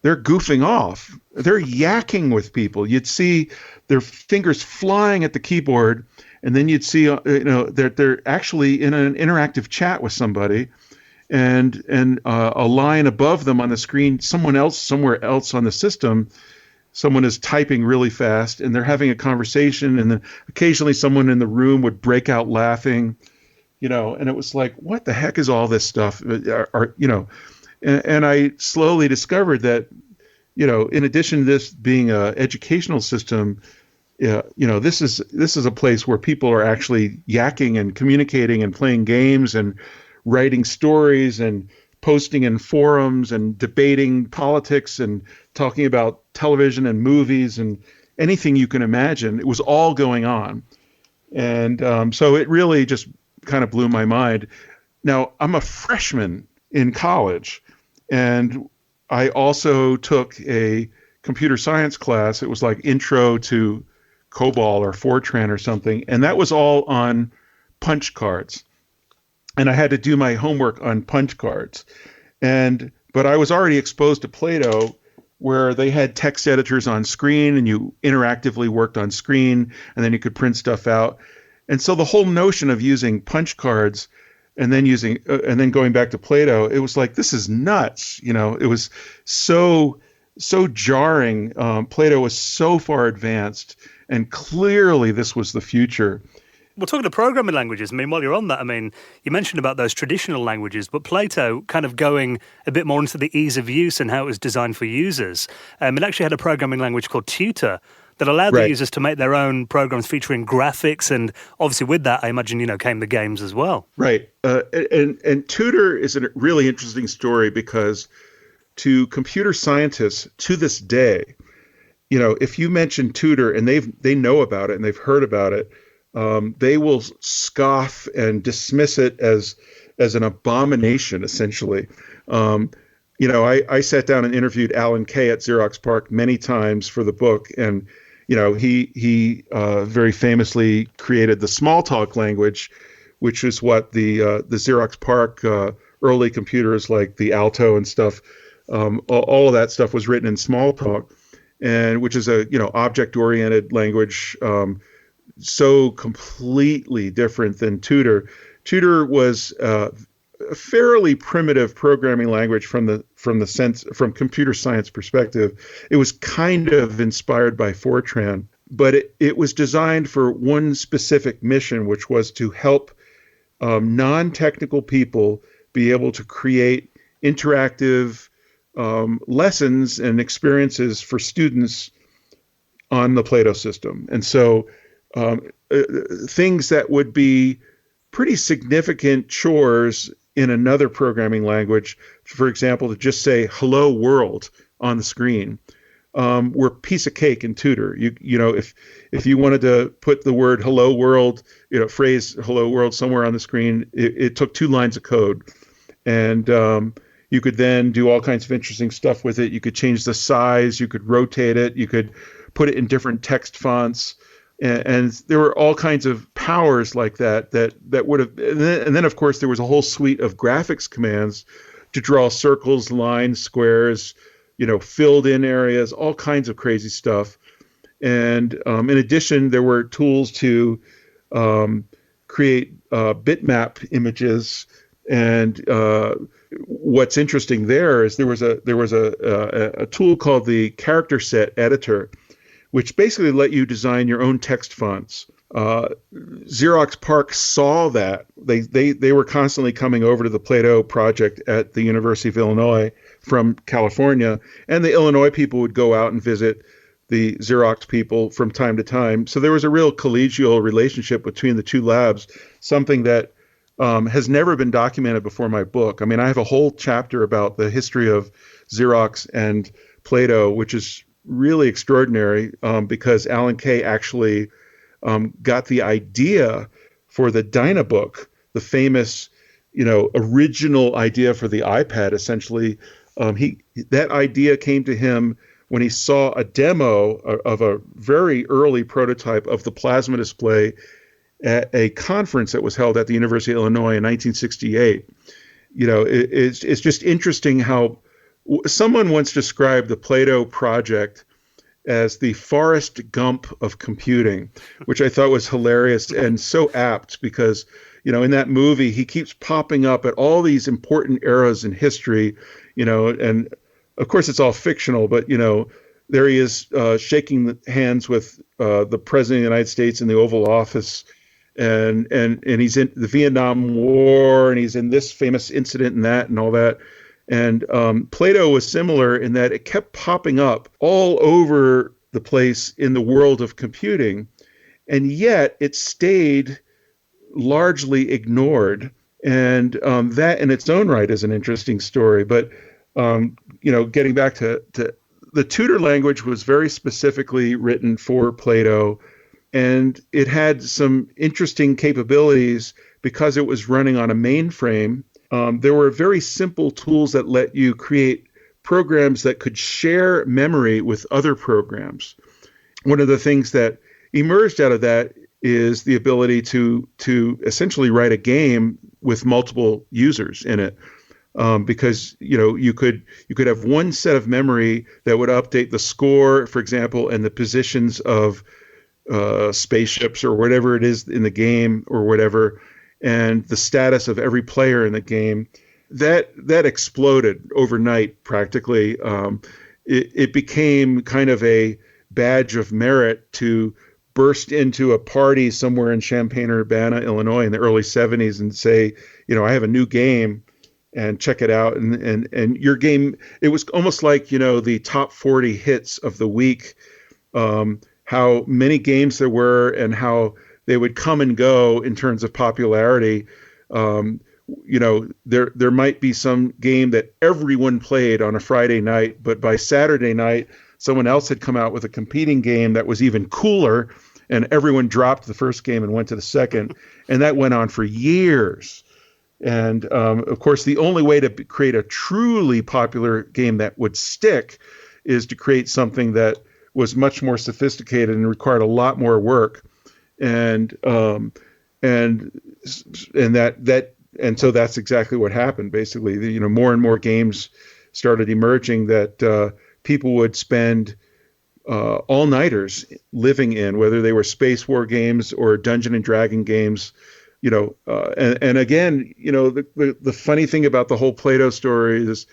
They're goofing off. They're yakking with people. You'd see their fingers flying at the keyboard, and then you'd see, they're actually in an interactive chat with somebody, and a line above them on the screen, someone else somewhere else on the system, someone is typing really fast, and they're having a conversation, and then occasionally someone in the room would break out laughing. And it was like, what the heck is all this stuff? And I slowly discovered that, in addition to this being an educational system, this is a place where people are actually yakking and communicating and playing games and writing stories and posting in forums and debating politics and talking about television and movies and anything you can imagine. It was all going on. And so it really just kind of blew my mind. Now, I'm a freshman in college, and I also took a computer science class. It was like Intro to COBOL or Fortran or something, and that was all on punch cards. And I had to do my homework on punch cards. But I was already exposed to Plato, where they had text editors on screen, and you interactively worked on screen, and then you could print stuff out. And so the whole notion of using punch cards and then going back to Plato, it was like, this is nuts. It was so jarring. Plato was so far advanced, and clearly this was the future. Well, talking to programming languages, while you're on that, you mentioned about those traditional languages, but Plato kind of going a bit more into the ease of use and how it was designed for users. It actually had a programming language called Tutor that allowed the users to make their own programs featuring graphics, and obviously with that, I imagine, came the games as well. Right. And Tutor is a really interesting story because to computer scientists to this day, if you mention Tutor and they know about it and they've heard about it, they will scoff and dismiss it as an abomination, essentially. I sat down and interviewed Alan Kay at Xerox PARC many times for the book, and he very famously created the Smalltalk language, which is what the Xerox PARC early computers like the Alto and stuff, all of that stuff was written in Smalltalk, and which is a object-oriented language, so completely different than Tutor. Tutor was a fairly primitive programming language from computer science perspective. It was kind of inspired by Fortran, but it was designed for one specific mission, which was to help non-technical people be able to create interactive lessons and experiences for students on the Plato system. And so things that would be pretty significant chores in another programming language, for example, to just say "Hello World" on the screen, were a piece of cake in Tutor. If you wanted to put the word "Hello World," phrase "Hello World" somewhere on the screen, it took 2 lines of code, and you could then do all kinds of interesting stuff with it. You could change the size, you could rotate it, you could put it in different text fonts. And there were all kinds of powers like that would have, and then of course there was a whole suite of graphics commands to draw circles, lines, squares, filled in areas, all kinds of crazy stuff. And in addition, there were tools to create bitmap images. And what's interesting there is there was a tool called the Character Set Editor, which basically let you design your own text fonts. Xerox PARC saw that. They were constantly coming over to the Plato project at the University of Illinois from California, and the Illinois people would go out and visit the Xerox people from time to time. So there was a real collegial relationship between the two labs, something that has never been documented before my book. I mean, I have a whole chapter about the history of Xerox and Plato, which is really extraordinary because Alan Kay actually got the idea for the Dynabook, the famous, original idea for the iPad. Essentially, that idea came to him when he saw a demo of a very early prototype of the plasma display at a conference that was held at the University of Illinois in 1968. It's just interesting how someone once described the Plato project as the Forrest Gump of computing, which I thought was hilarious and so apt because, in that movie, he keeps popping up at all these important eras in history, and of course it's all fictional, but, there he is shaking hands with the President of the United States in the Oval Office, and he's in the Vietnam War, and he's in this famous incident and that and all that. And Plato was similar in that it kept popping up all over the place in the world of computing, and yet it stayed largely ignored. And that in its own right is an interesting story. But, getting back to the Tutor language was very specifically written for Plato, and it had some interesting capabilities because it was running on a mainframe. There were very simple tools that let you create programs that could share memory with other programs. One of the things that emerged out of that is the ability to essentially write a game with multiple users in it. Because you could have one set of memory that would update the score, for example, and the positions of spaceships or whatever it is in the game or whatever, and the status of every player in the game. That exploded overnight practically. It became kind of a badge of merit to burst into a party somewhere in Champaign-Urbana, Illinois in the early 70s and say, I have a new game and check it out. And your game, it was almost like, the top 40 hits of the week. how many games there were and how they would come and go in terms of popularity. There might be some game that everyone played on a Friday night, but by Saturday night, someone else had come out with a competing game that was even cooler, and everyone dropped the first game and went to the second, and that went on for years. And of course, the only way to create a truly popular game that would stick is to create something that was much more sophisticated and required a lot more work. And so that's exactly what happened. Basically, more and more games started emerging that people would spend all-nighters living in, whether they were Space War games or Dungeon and Dragon games. And again, the funny thing about the whole Plato story is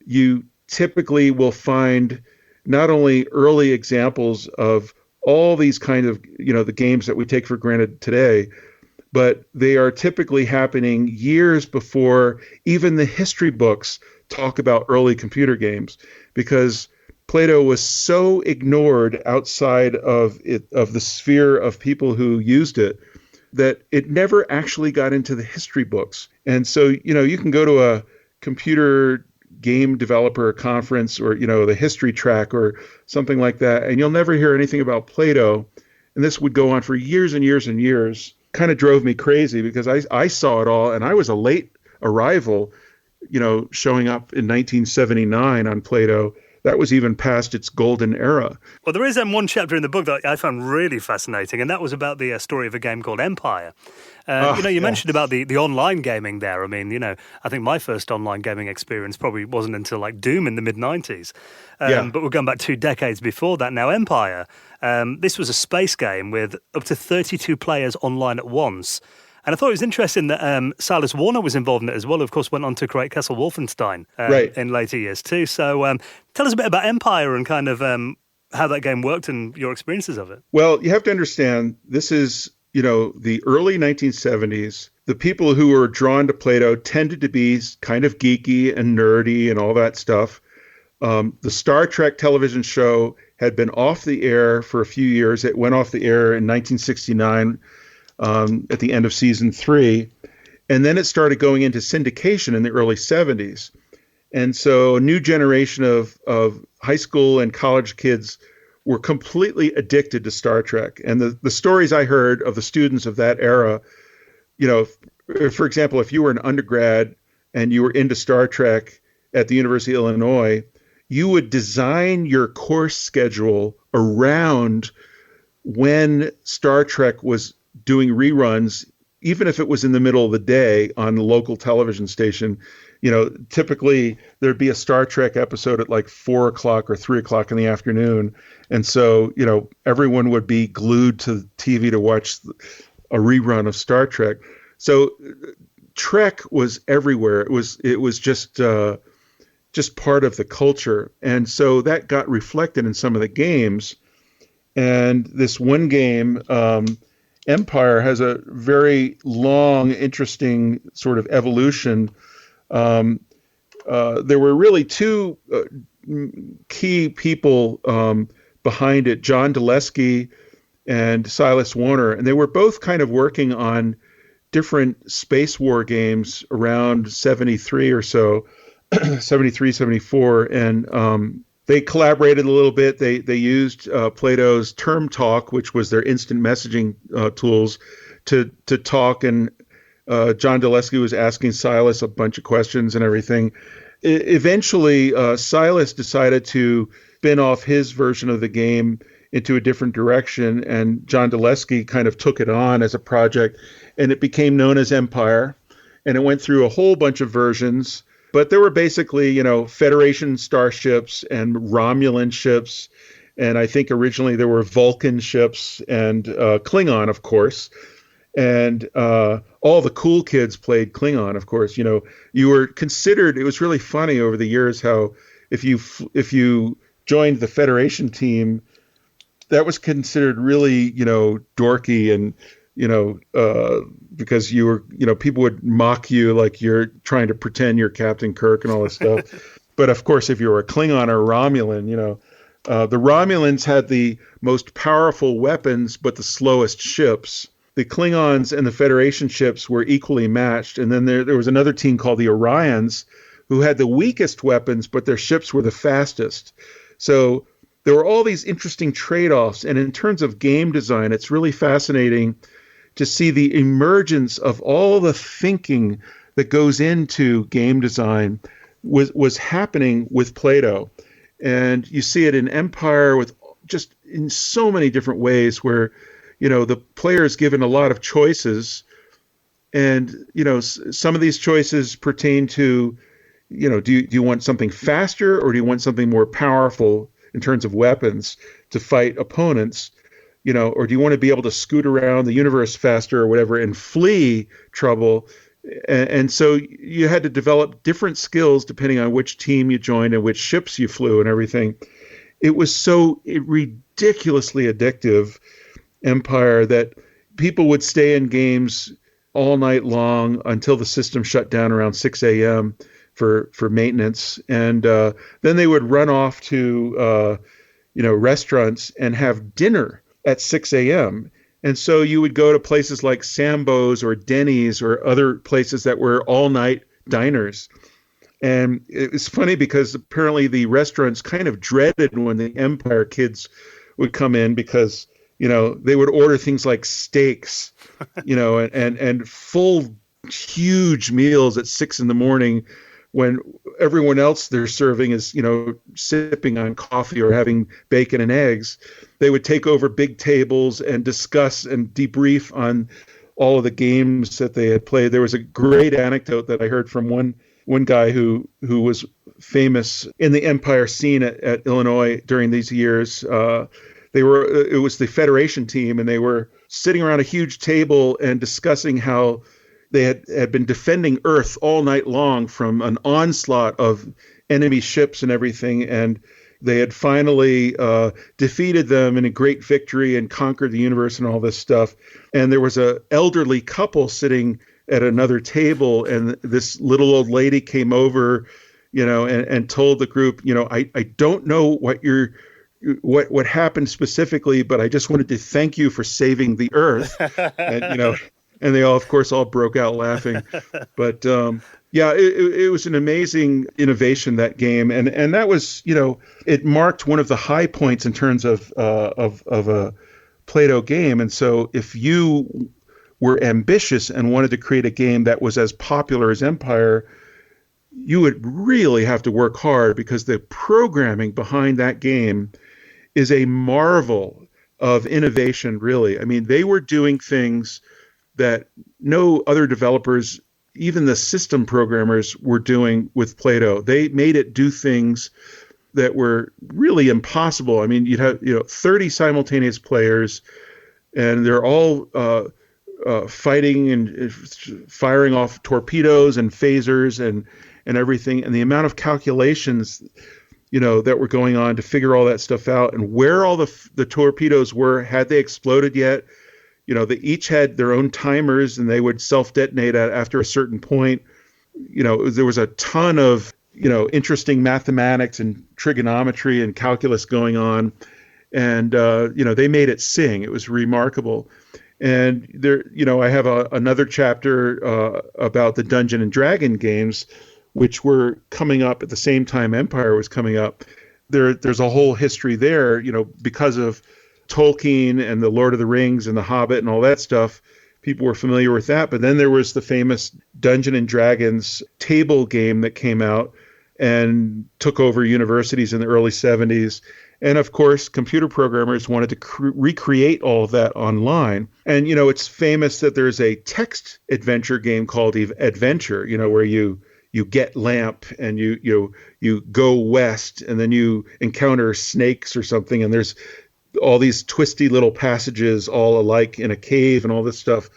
you typically will find not only early examples of all these kind of, the games that we take for granted today, but they are typically happening years before even the history books talk about early computer games, because Plato was so ignored outside of the sphere of people who used it, that it never actually got into the history books. And so, you can go to a computer game developer conference or, the history track or something like that, and you'll never hear anything about Plato. And this would go on for years and years and years. Kind of drove me crazy because I saw it all, and I was a late arrival, showing up in 1979 on Plato. That was even past its golden era. Well, there is one chapter in the book that I found really fascinating, and that was about the story of a game called Empire. You mentioned about the online gaming there. I mean, I think my first online gaming experience probably wasn't until like Doom in the mid-90s. But we're going back 2 decades before that now. Empire, this was a space game with up to 32 players online at once. And I thought it was interesting that Silas Warner was involved in it as well. Of course, went on to create Castle Wolfenstein in later years too. So tell us a bit about Empire and kind of how that game worked and your experiences of it. Well, you have to understand, this is, the early 1970s. The people who were drawn to Plato tended to be kind of geeky and nerdy and all that stuff. The Star Trek television show had been off the air for a few years. It went off the air in 1969. At the end of season 3. And then it started going into syndication in the early 70s. And so a new generation of high school and college kids were completely addicted to Star Trek. And the stories I heard of the students of that era, for example, if you were an undergrad and you were into Star Trek at the University of Illinois, you would design your course schedule around when Star Trek was doing reruns, even if it was in the middle of the day on the local television station. Typically there'd be a Star Trek episode at like 4 o'clock or 3 o'clock in the afternoon. And so, everyone would be glued to the TV to watch a rerun of Star Trek. So Trek was everywhere. It was just part of the culture. And so that got reflected in some of the games. And this one game, Empire, has a very long, interesting sort of evolution. There were really 2 key people behind it, John Dulesky and Silas Warner, and they were both kind of working on different space war games around 73 or so, 73, 74, and they collaborated a little bit. They used Plato's Term Talk, which was their instant messaging tools, to talk. And John Dulesky was asking Silas a bunch of questions and everything. Eventually, Silas decided to spin off his version of the game into a different direction, and John Dulesky kind of took it on as a project, and it became known as Empire. And it went through a whole bunch of versions. But there were basically, Federation starships and Romulan ships. And I think originally there were Vulcan ships and Klingon, of course. And all the cool kids played Klingon, of course. You were considered, it was really funny over the years how if you joined the Federation team, that was considered really, dorky and, because you were, people would mock you like you're trying to pretend you're Captain Kirk and all this stuff. But of course, if you were a Klingon or a Romulan, The Romulans had the most powerful weapons, but the slowest ships. The Klingons and the Federation ships were equally matched. And then there was another team called the Orions, who had the weakest weapons, but their ships were the fastest. So there were all these interesting trade-offs. And in terms of game design, it's really fascinating to see the emergence of all the thinking that goes into game design was happening with Plato. And you see it in Empire with just in so many different ways where, the player is given a lot of choices. And, some of these choices pertain to, do you want something faster or do you want something more powerful in terms of weapons to fight opponents? Or do you want to be able to scoot around the universe faster or whatever and flee trouble? And so you had to develop different skills depending on which team you joined and which ships you flew and everything. It was so ridiculously addictive, Empire, that people would stay in games all night long until the system shut down around 6 a.m. for maintenance. And then they would run off to, restaurants and have dinner at 6 a.m. And so you would go to places like Sambo's or Denny's or other places that were all-night diners. And it's funny because apparently the restaurants kind of dreaded when the Empire kids would come in because, they would order things like steaks, and full, huge meals at 6 a.m. when everyone else they're serving is, sipping on coffee or having bacon and eggs. They would take over big tables and discuss and debrief on all of the games that they had played. There was a great anecdote that I heard from one guy who was famous in the Empire scene at Illinois during these years. It was the Federation team, and they were sitting around a huge table and discussing how they had been defending Earth all night long from an onslaught of enemy ships and everything, and they had finally defeated them in a great victory and conquered the universe and all this stuff. And there was an elderly couple sitting at another table, and this little old lady came over, and told the group, I don't know what happened specifically, but I just wanted to thank you for saving the Earth. And, and they all, of course, all broke out laughing. But it was an amazing innovation, that game, and that was, it marked one of the high points in terms of a Plato game. And so, if you were ambitious and wanted to create a game that was as popular as Empire, you would really have to work hard because the programming behind that game is a marvel of innovation, really. I mean, they were doing things that no other developers, even the system programmers, were doing with Plato. They made it do things that were really impossible. I mean, you'd have 30 simultaneous players, and they're all fighting and firing off torpedoes and phasers and everything, and the amount of calculations that were going on to figure all that stuff out, and where all the torpedoes were, had they exploded yet. They each had their own timers, and they would self-detonate after a certain point. There was a ton of, interesting mathematics and trigonometry and calculus going on. And, they made it sing. It was remarkable. And there, I have another chapter about the Dungeon and Dragon games, which were coming up at the same time Empire was coming up. There's a whole history there, because of Tolkien and the Lord of the Rings and the Hobbit and all that stuff. People were familiar with that. But then there was the famous Dungeon and Dragons table game that came out and took over universities in the early 70s. And of course, computer programmers wanted to recreate all of that online. And, it's famous that there's a text adventure game called Adventure, where you get lamp and you go west, and then you encounter snakes or something, and there's all these twisty little passages all alike in a cave and all this stuff.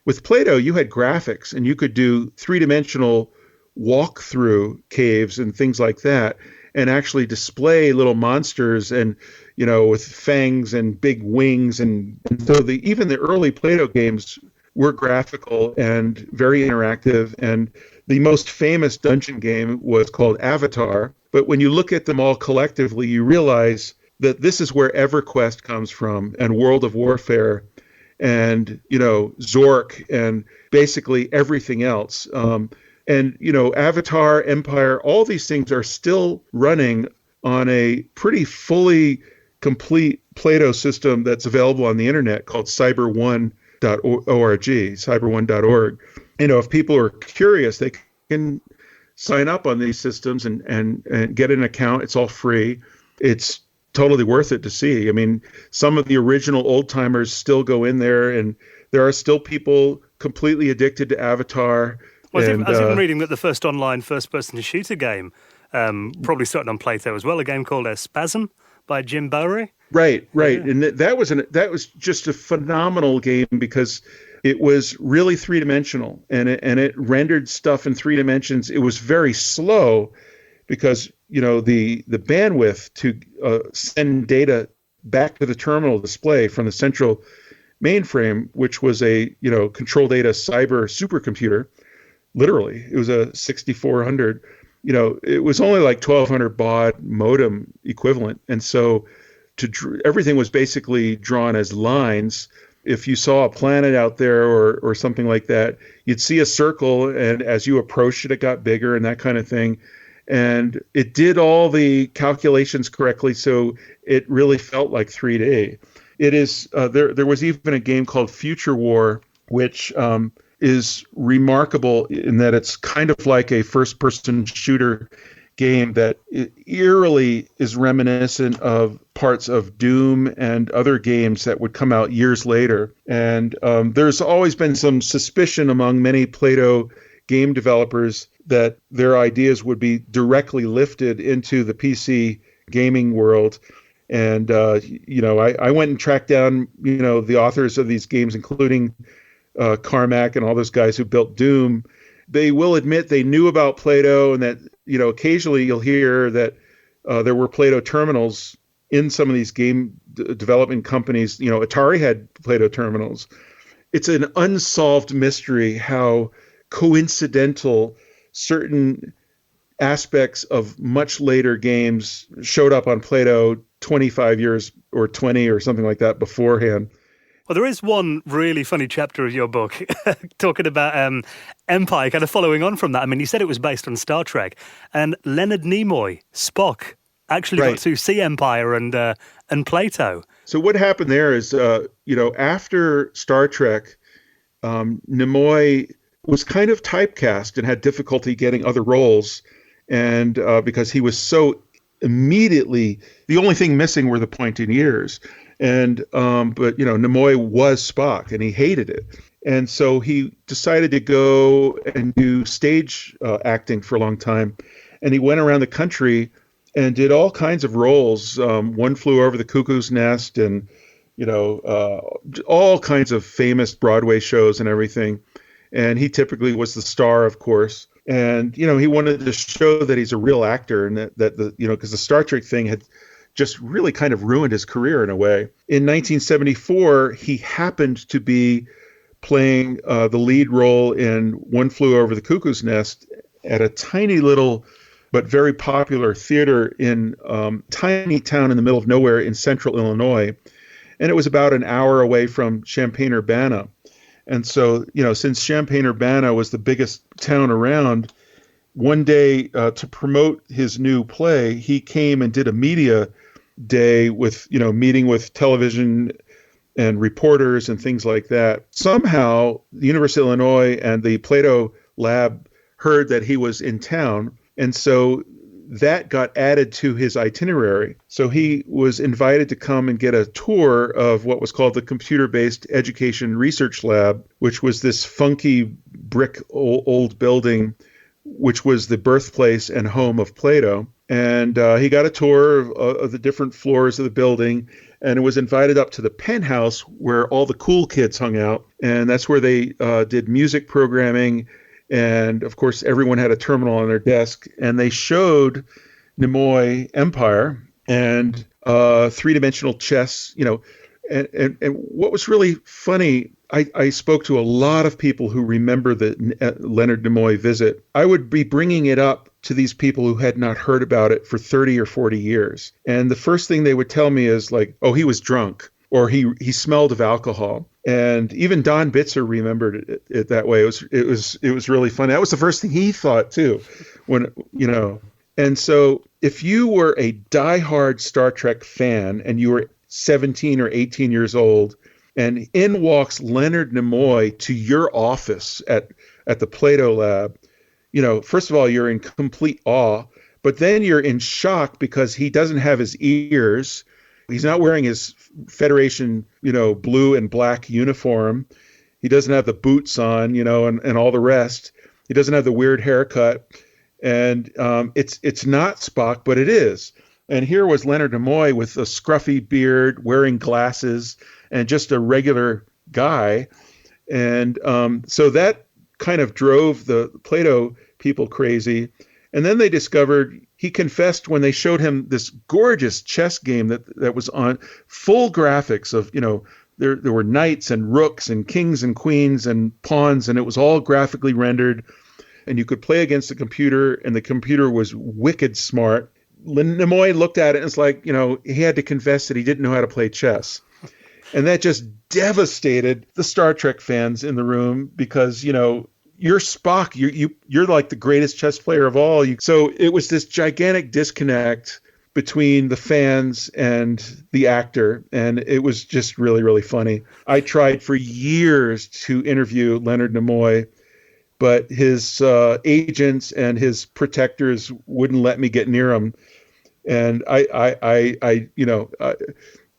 With Plato, you had graphics, and you could do three-dimensional walk-through caves and things like that, and actually display little monsters and, with fangs and big wings. And so even the early Plato games were graphical and very interactive. And the most famous dungeon game was called Avatar. But when you look at them all collectively, you realize that this is where EverQuest comes from, and World of Warfare, and Zork, and basically everything else. And Avatar, Empire, all these things are still running on a pretty fully complete Plato system that's available on the internet called cyber1.org, cyber1.org. If people are curious, they can sign up on these systems and get an account. It's all free. It's totally worth it to see. I mean, some of the original old timers still go in there, and there are still people completely addicted to Avatar. Well, I was even reading that the first online first-person shooter game probably started on Plato as well, a game called Spasm by Jim Bowery. Right. Yeah. And that was just a phenomenal game because it was really three-dimensional, and it rendered stuff in 3 dimensions. It was very slow because the bandwidth to send data back to the terminal display from the central mainframe, which was a control data cyber supercomputer. Literally, it was a 6400. It was only like 1200 baud modem equivalent, and so everything was basically drawn as lines. If you saw a planet out there or something like that, you'd see a circle, and as you approached it, it got bigger and that kind of thing. And it did all the calculations correctly, so it really felt like 3D. It is there was even a game called Future War, which is remarkable in that it's kind of like a first-person shooter game that eerily is reminiscent of parts of Doom and other games that would come out years later. And there's always been some suspicion among many Plato game developers that their ideas would be directly lifted into the PC gaming world. And, I went and tracked down, the authors of these games, including Carmack and all those guys who built Doom. They will admit they knew about Plato, and that, occasionally you'll hear that there were Plato terminals in some of these game development companies. Atari had Plato terminals. It's an unsolved mystery how coincidental certain aspects of much later games showed up on Plato 25 years or 20 or something like that beforehand. Well, there is one really funny chapter of your book talking about Empire, kind of following on from that. I mean, you said it was based on Star Trek, and Leonard Nimoy, Spock, actually got to see Empire and Plato. So what happened there is, after Star Trek, Nimoy was kind of typecast and had difficulty getting other roles, and because he was so immediately, the only thing missing were the pointing ears. And but Nimoy was Spock, and he hated it, and so he decided to go and do stage acting for a long time, and he went around the country and did all kinds of roles. One Flew Over the Cuckoo's Nest, and all kinds of famous Broadway shows and everything. And he typically was the star, of course. And he wanted to show that he's a real actor, and that because the Star Trek thing had just really kind of ruined his career in a way. In 1974, he happened to be playing the lead role in One Flew Over the Cuckoo's Nest at a tiny little but very popular theater in tiny town in the middle of nowhere in central Illinois. And it was about an hour away from Champaign-Urbana. And so, since Champaign-Urbana was the biggest town around, one day to promote his new play, he came and did a media day with, meeting with television and reporters and things like that. Somehow, the University of Illinois and the Plato lab heard that he was in town, and so that got added to his itinerary. So he was invited to come and get a tour of what was called the Computer-Based Education Research Lab, which was this funky brick old building, which was the birthplace and home of Plato. And he got a tour of the different floors of the building, and was invited up to the penthouse where all the cool kids hung out. And that's where they did music programming. And, of course, everyone had a terminal on their desk. And they showed Nimoy Empire and three-dimensional chess, And what was really funny, I spoke to a lot of people who remember the Leonard Nimoy visit. I would be bringing it up to these people who had not heard about it for 30 or 40 years. And the first thing they would tell me is like, oh, he was drunk, or he smelled of alcohol. And even Don Bitzer remembered it that way. It was really funny. That was the first thing he thought too, when, you know. And so if you were a diehard Star Trek fan and you were 17 or 18 years old, and in walks Leonard Nimoy to your office at the Plato Lab, you know, first of all, you're in complete awe, but then you're in shock because he doesn't have his ears. He's not wearing his Federation, you know, blue and black uniform. He doesn't have the boots on, you know, and all the rest. He doesn't have the weird haircut. And it's not Spock, but it is. And here was Leonard Nimoy with a scruffy beard, wearing glasses, and just a regular guy. And so that kind of drove the Plato people crazy. And then they discovered, he confessed when they showed him this gorgeous chess game that was on full graphics of, you know, there were knights and rooks and kings and queens and pawns, and it was all graphically rendered. And you could play against the computer, and the computer was wicked smart. Nimoy looked at it and it's like, you know, he had to confess that he didn't know how to play chess. And that just devastated the Star Trek fans in the room because, you know, you're Spock. You're like the greatest chess player of all. So it was this gigantic disconnect between the fans and the actor, and it was just really, really funny. I tried for years to interview Leonard Nimoy, but his agents and his protectors wouldn't let me get near him. And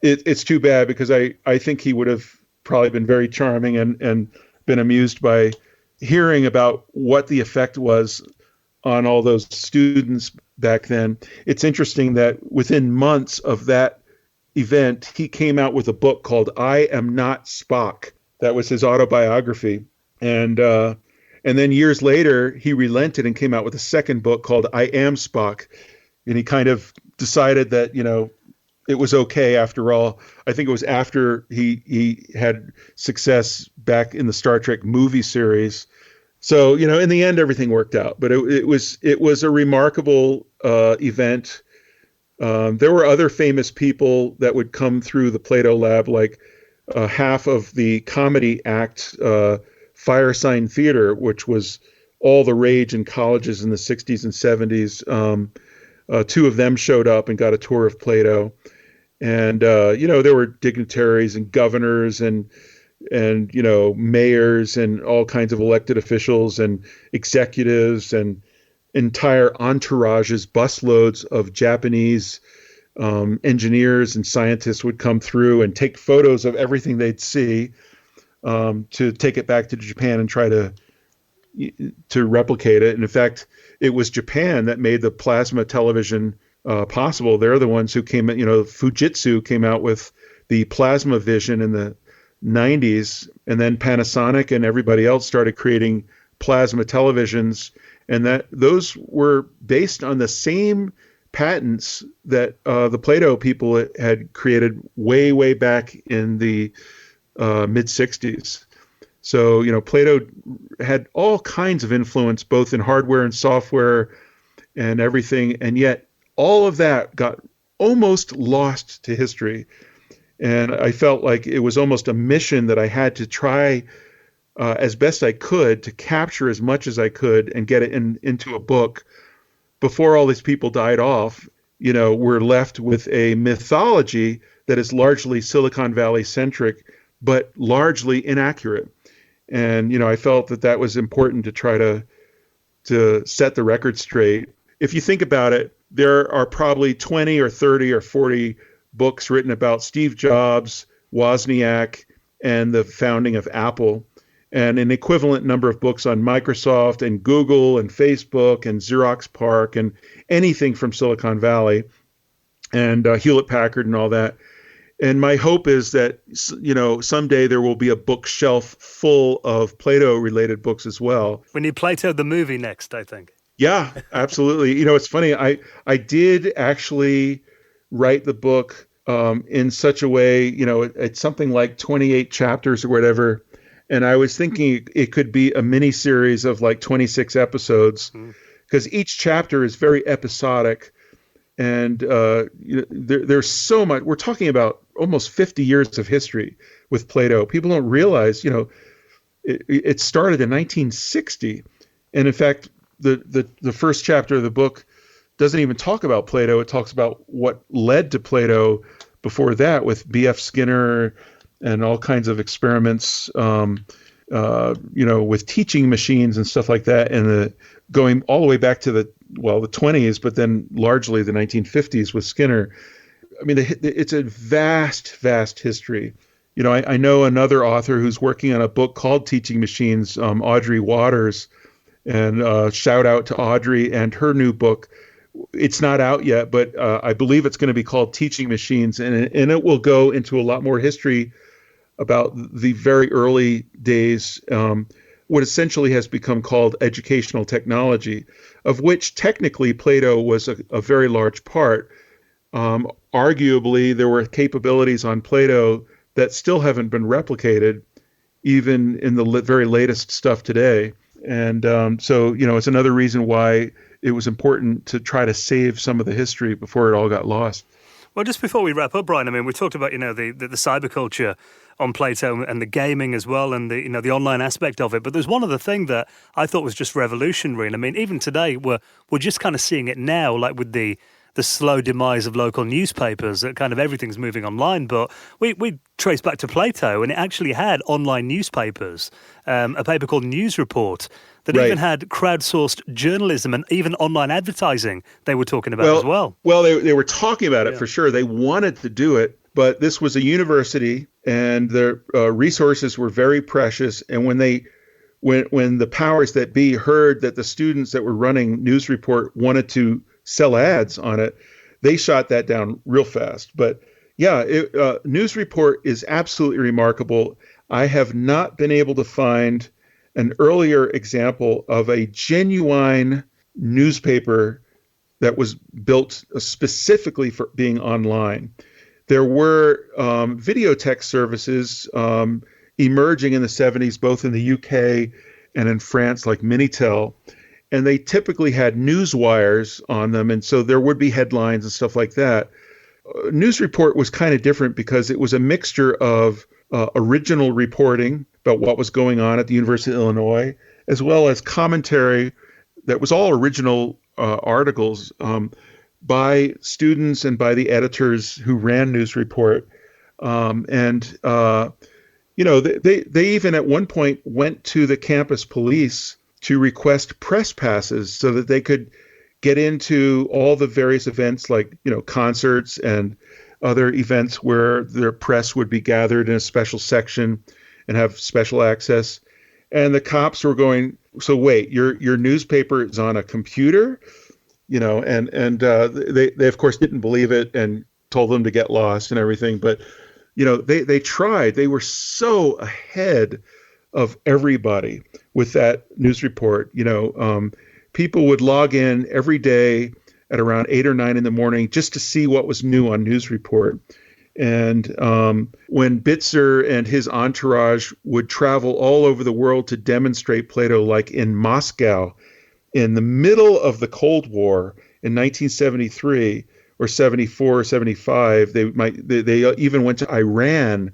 it's too bad because I think he would have probably been very charming and been amused by hearing about what the effect was on all those students back then. It's interesting that within months of that event, he came out with a book called I Am Not Spock. That was his autobiography. And then years later, he relented and came out with a second book called I Am Spock. And he kind of decided that, you know, it was okay after all. I think it was after he had success back in the Star Trek movie series. So, you know, in the end, everything worked out. But it was a remarkable event. There were other famous people that would come through the Plato Lab, like half of the comedy act, Firesign Theater, which was all the rage in colleges in the 60s and 70s. Two of them showed up and got a tour of Plato. And, you know, there were dignitaries and governors and, you know, mayors and all kinds of elected officials and executives and entire entourages, busloads of Japanese engineers and scientists would come through and take photos of everything they'd see to take it back to Japan and try to replicate it. And in fact, it was Japan that made the plasma television possible. They're the ones who came, you know, Fujitsu came out with the plasma vision in the 90s, and then Panasonic and everybody else started creating plasma televisions, and that those were based on the same patents that the Plato people had created way back in the mid 60s. So, you know, Plato had all kinds of influence, both in hardware and software and everything. And yet all of that got almost lost to history. And I felt like it was almost a mission that I had to try as best I could to capture as much as I could and get it into a book before all these people died off. You know, we're left with a mythology that is largely Silicon Valley centric, but largely inaccurate. And, you know, I felt that was important to try to set the record straight. If you think about it, there are probably 20 or 30 or 40 books written about Steve Jobs, Wozniak, and the founding of Apple, and an equivalent number of books on Microsoft and Google and Facebook and Xerox PARC and anything from Silicon Valley and Hewlett Packard and all that. And my hope is that, you know, someday there will be a bookshelf full of Plato-related books as well. We need Plato the movie next, I think. Yeah, absolutely. You know, it's funny. I did actually write the book in such a way, you know, it's something like 28 chapters or whatever. And I was thinking it could be a mini series of like 26 episodes because each chapter is very episodic, and there's so much. We're talking about almost 50 years of history with Plato. People don't realize, it started in 1960, and in fact, the first chapter of the book doesn't even talk about Plato. It talks about what led to Plato before that, with B.F. Skinner and all kinds of experiments, with teaching machines and stuff like that, and going all the way back to the 20s, but then largely the 1950s with Skinner. I mean, it's a vast, vast history. I know another author who's working on a book called Teaching Machines, Audrey Waters, and shout out to Audrey and her new book. It's not out yet, but I believe it's going to be called Teaching Machines, and it will go into a lot more history about the very early days, what essentially has become called educational technology, of which technically Plato was a very large part. Arguably, there were capabilities on Plato that still haven't been replicated, even in the very latest stuff today. And so, it's another reason why it was important to try to save some of the history before it all got lost. Well, just before we wrap up, Brian, I mean, we talked about, the cyberculture on Plato and the gaming as well, and the online aspect of it. But there's one other thing that I thought was just revolutionary. And I mean, even today, we're just kind of seeing it now, like with the slow demise of local newspapers, that kind of everything's moving online. But we trace back to Plato, and it actually had online newspapers, a paper called News Report, that even had crowdsourced journalism and even online advertising they were talking about as well. Well, they were talking about it for sure. They wanted to do it, but this was a university, and their resources were very precious. And when the powers that be heard that the students that were running News Report wanted to sell ads on it, they shot that down real fast. But yeah, News Report is absolutely remarkable. I have not been able to find an earlier example of a genuine newspaper that was built specifically for being online. There were videotex services emerging in the 70s, both in the UK and in France, like Minitel, and they typically had news wires on them, and so there would be headlines and stuff like that. News Report was kind of different because it was a mixture of original reporting about what was going on at the University of Illinois, as well as commentary that was all original articles by students and by the editors who ran News Report. They even at one point went to the campus police to request press passes so that they could get into all the various events, like, concerts and other events where their press would be gathered in a special section and have special access. And the cops were going, so wait, your newspaper is on a computer? They of course didn't believe it and told them to get lost and everything. But, they tried. They were so ahead of everybody with that News Report. People would log in every day at around 8 or 9 in the morning just to see what was new on News Report. And when Bitzer and his entourage would travel all over the world to demonstrate Plato, like in Moscow, in the middle of the Cold War in 1973 or 74 or 75, they even went to Iran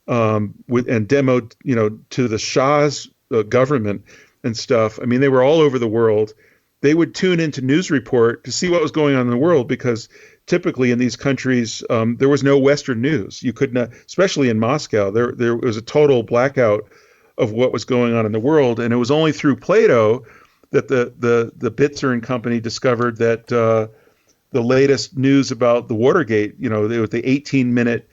and demoed, to the Shah's government and stuff. I mean, they were all over the world. They would tune into News Report to see what was going on in the world, because typically in these countries, there was no Western news. You could not, especially in Moscow, there was a total blackout of what was going on in the world. And it was only through Plato that the Bitzer and company discovered that the latest news about the Watergate, there was the 18-minute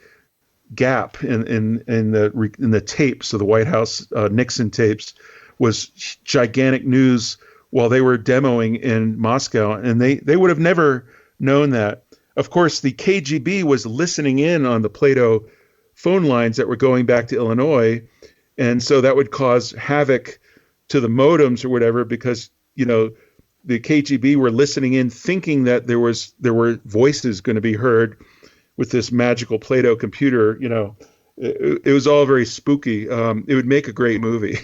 gap in the tapes of the White House Nixon tapes, was gigantic news while they were demoing in Moscow, and they would have never known that. Of course, the KGB was listening in on the Plato phone lines that were going back to Illinois, and so that would cause havoc to the modems or whatever, because the KGB were listening in, thinking that there were voices going to be heard with this magical Plato computer, it was all very spooky. It would make a great movie.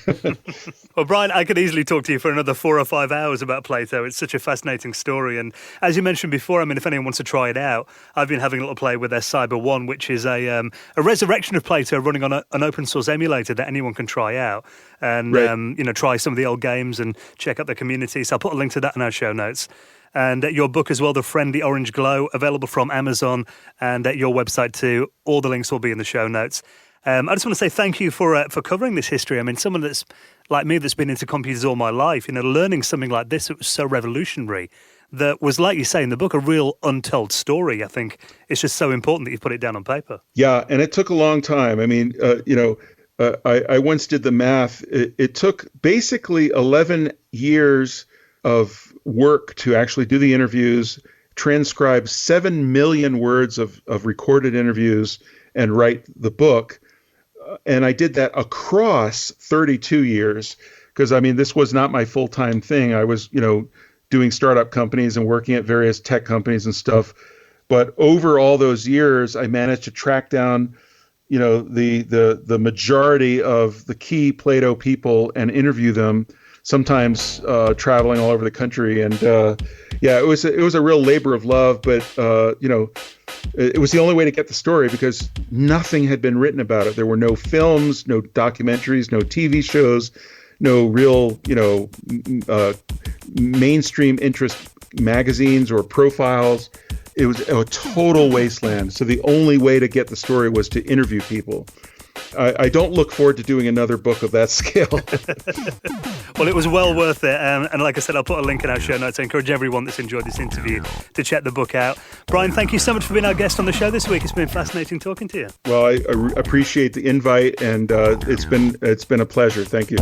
Well, Brian, I could easily talk to you for another 4 or 5 hours about Plato. It's such a fascinating story. And as you mentioned before, I mean, if anyone wants to try it out, I've been having a little play with their Cyber One, which is a resurrection of Plato running on an open source emulator that anyone can try out and, right. Try some of the old games and check out the community. So I'll put a link to that in our show notes. And your book as well, The Friendly Orange Glow, available from Amazon and at your website too. All the links will be in the show notes. I just want to say thank you for covering this history. I mean, someone that's like me that's been into computers all my life, learning something like this that was so revolutionary, that was, like you say in the book, a real untold story. I think it's just so important that you put it down on paper. Yeah, and it took a long time. I mean, I once did the math. It took basically 11 years of work to actually do the interviews, transcribe 7 million words of recorded interviews, and write the book. And I did that across 32 years because, I mean, this was not my full-time thing. I was, doing startup companies and working at various tech companies and stuff. But over all those years, I managed to track down, the majority of the key Plato people and interview them, sometimes traveling all over the country. And it was a real labor of love, but it was the only way to get the story because nothing had been written about it. There were no films, no documentaries, no TV shows, no real, mainstream interest magazines or profiles. It was a total wasteland. So the only way to get the story was to interview people. I don't look forward to doing another book of that scale. Well, it was well worth it. And like I said, I'll put a link in our show notes. I encourage everyone that's enjoyed this interview to check the book out. Brian, thank you so much for being our guest on the show this week. It's been fascinating talking to you. Well, I appreciate the invite, and it's been a pleasure. Thank you.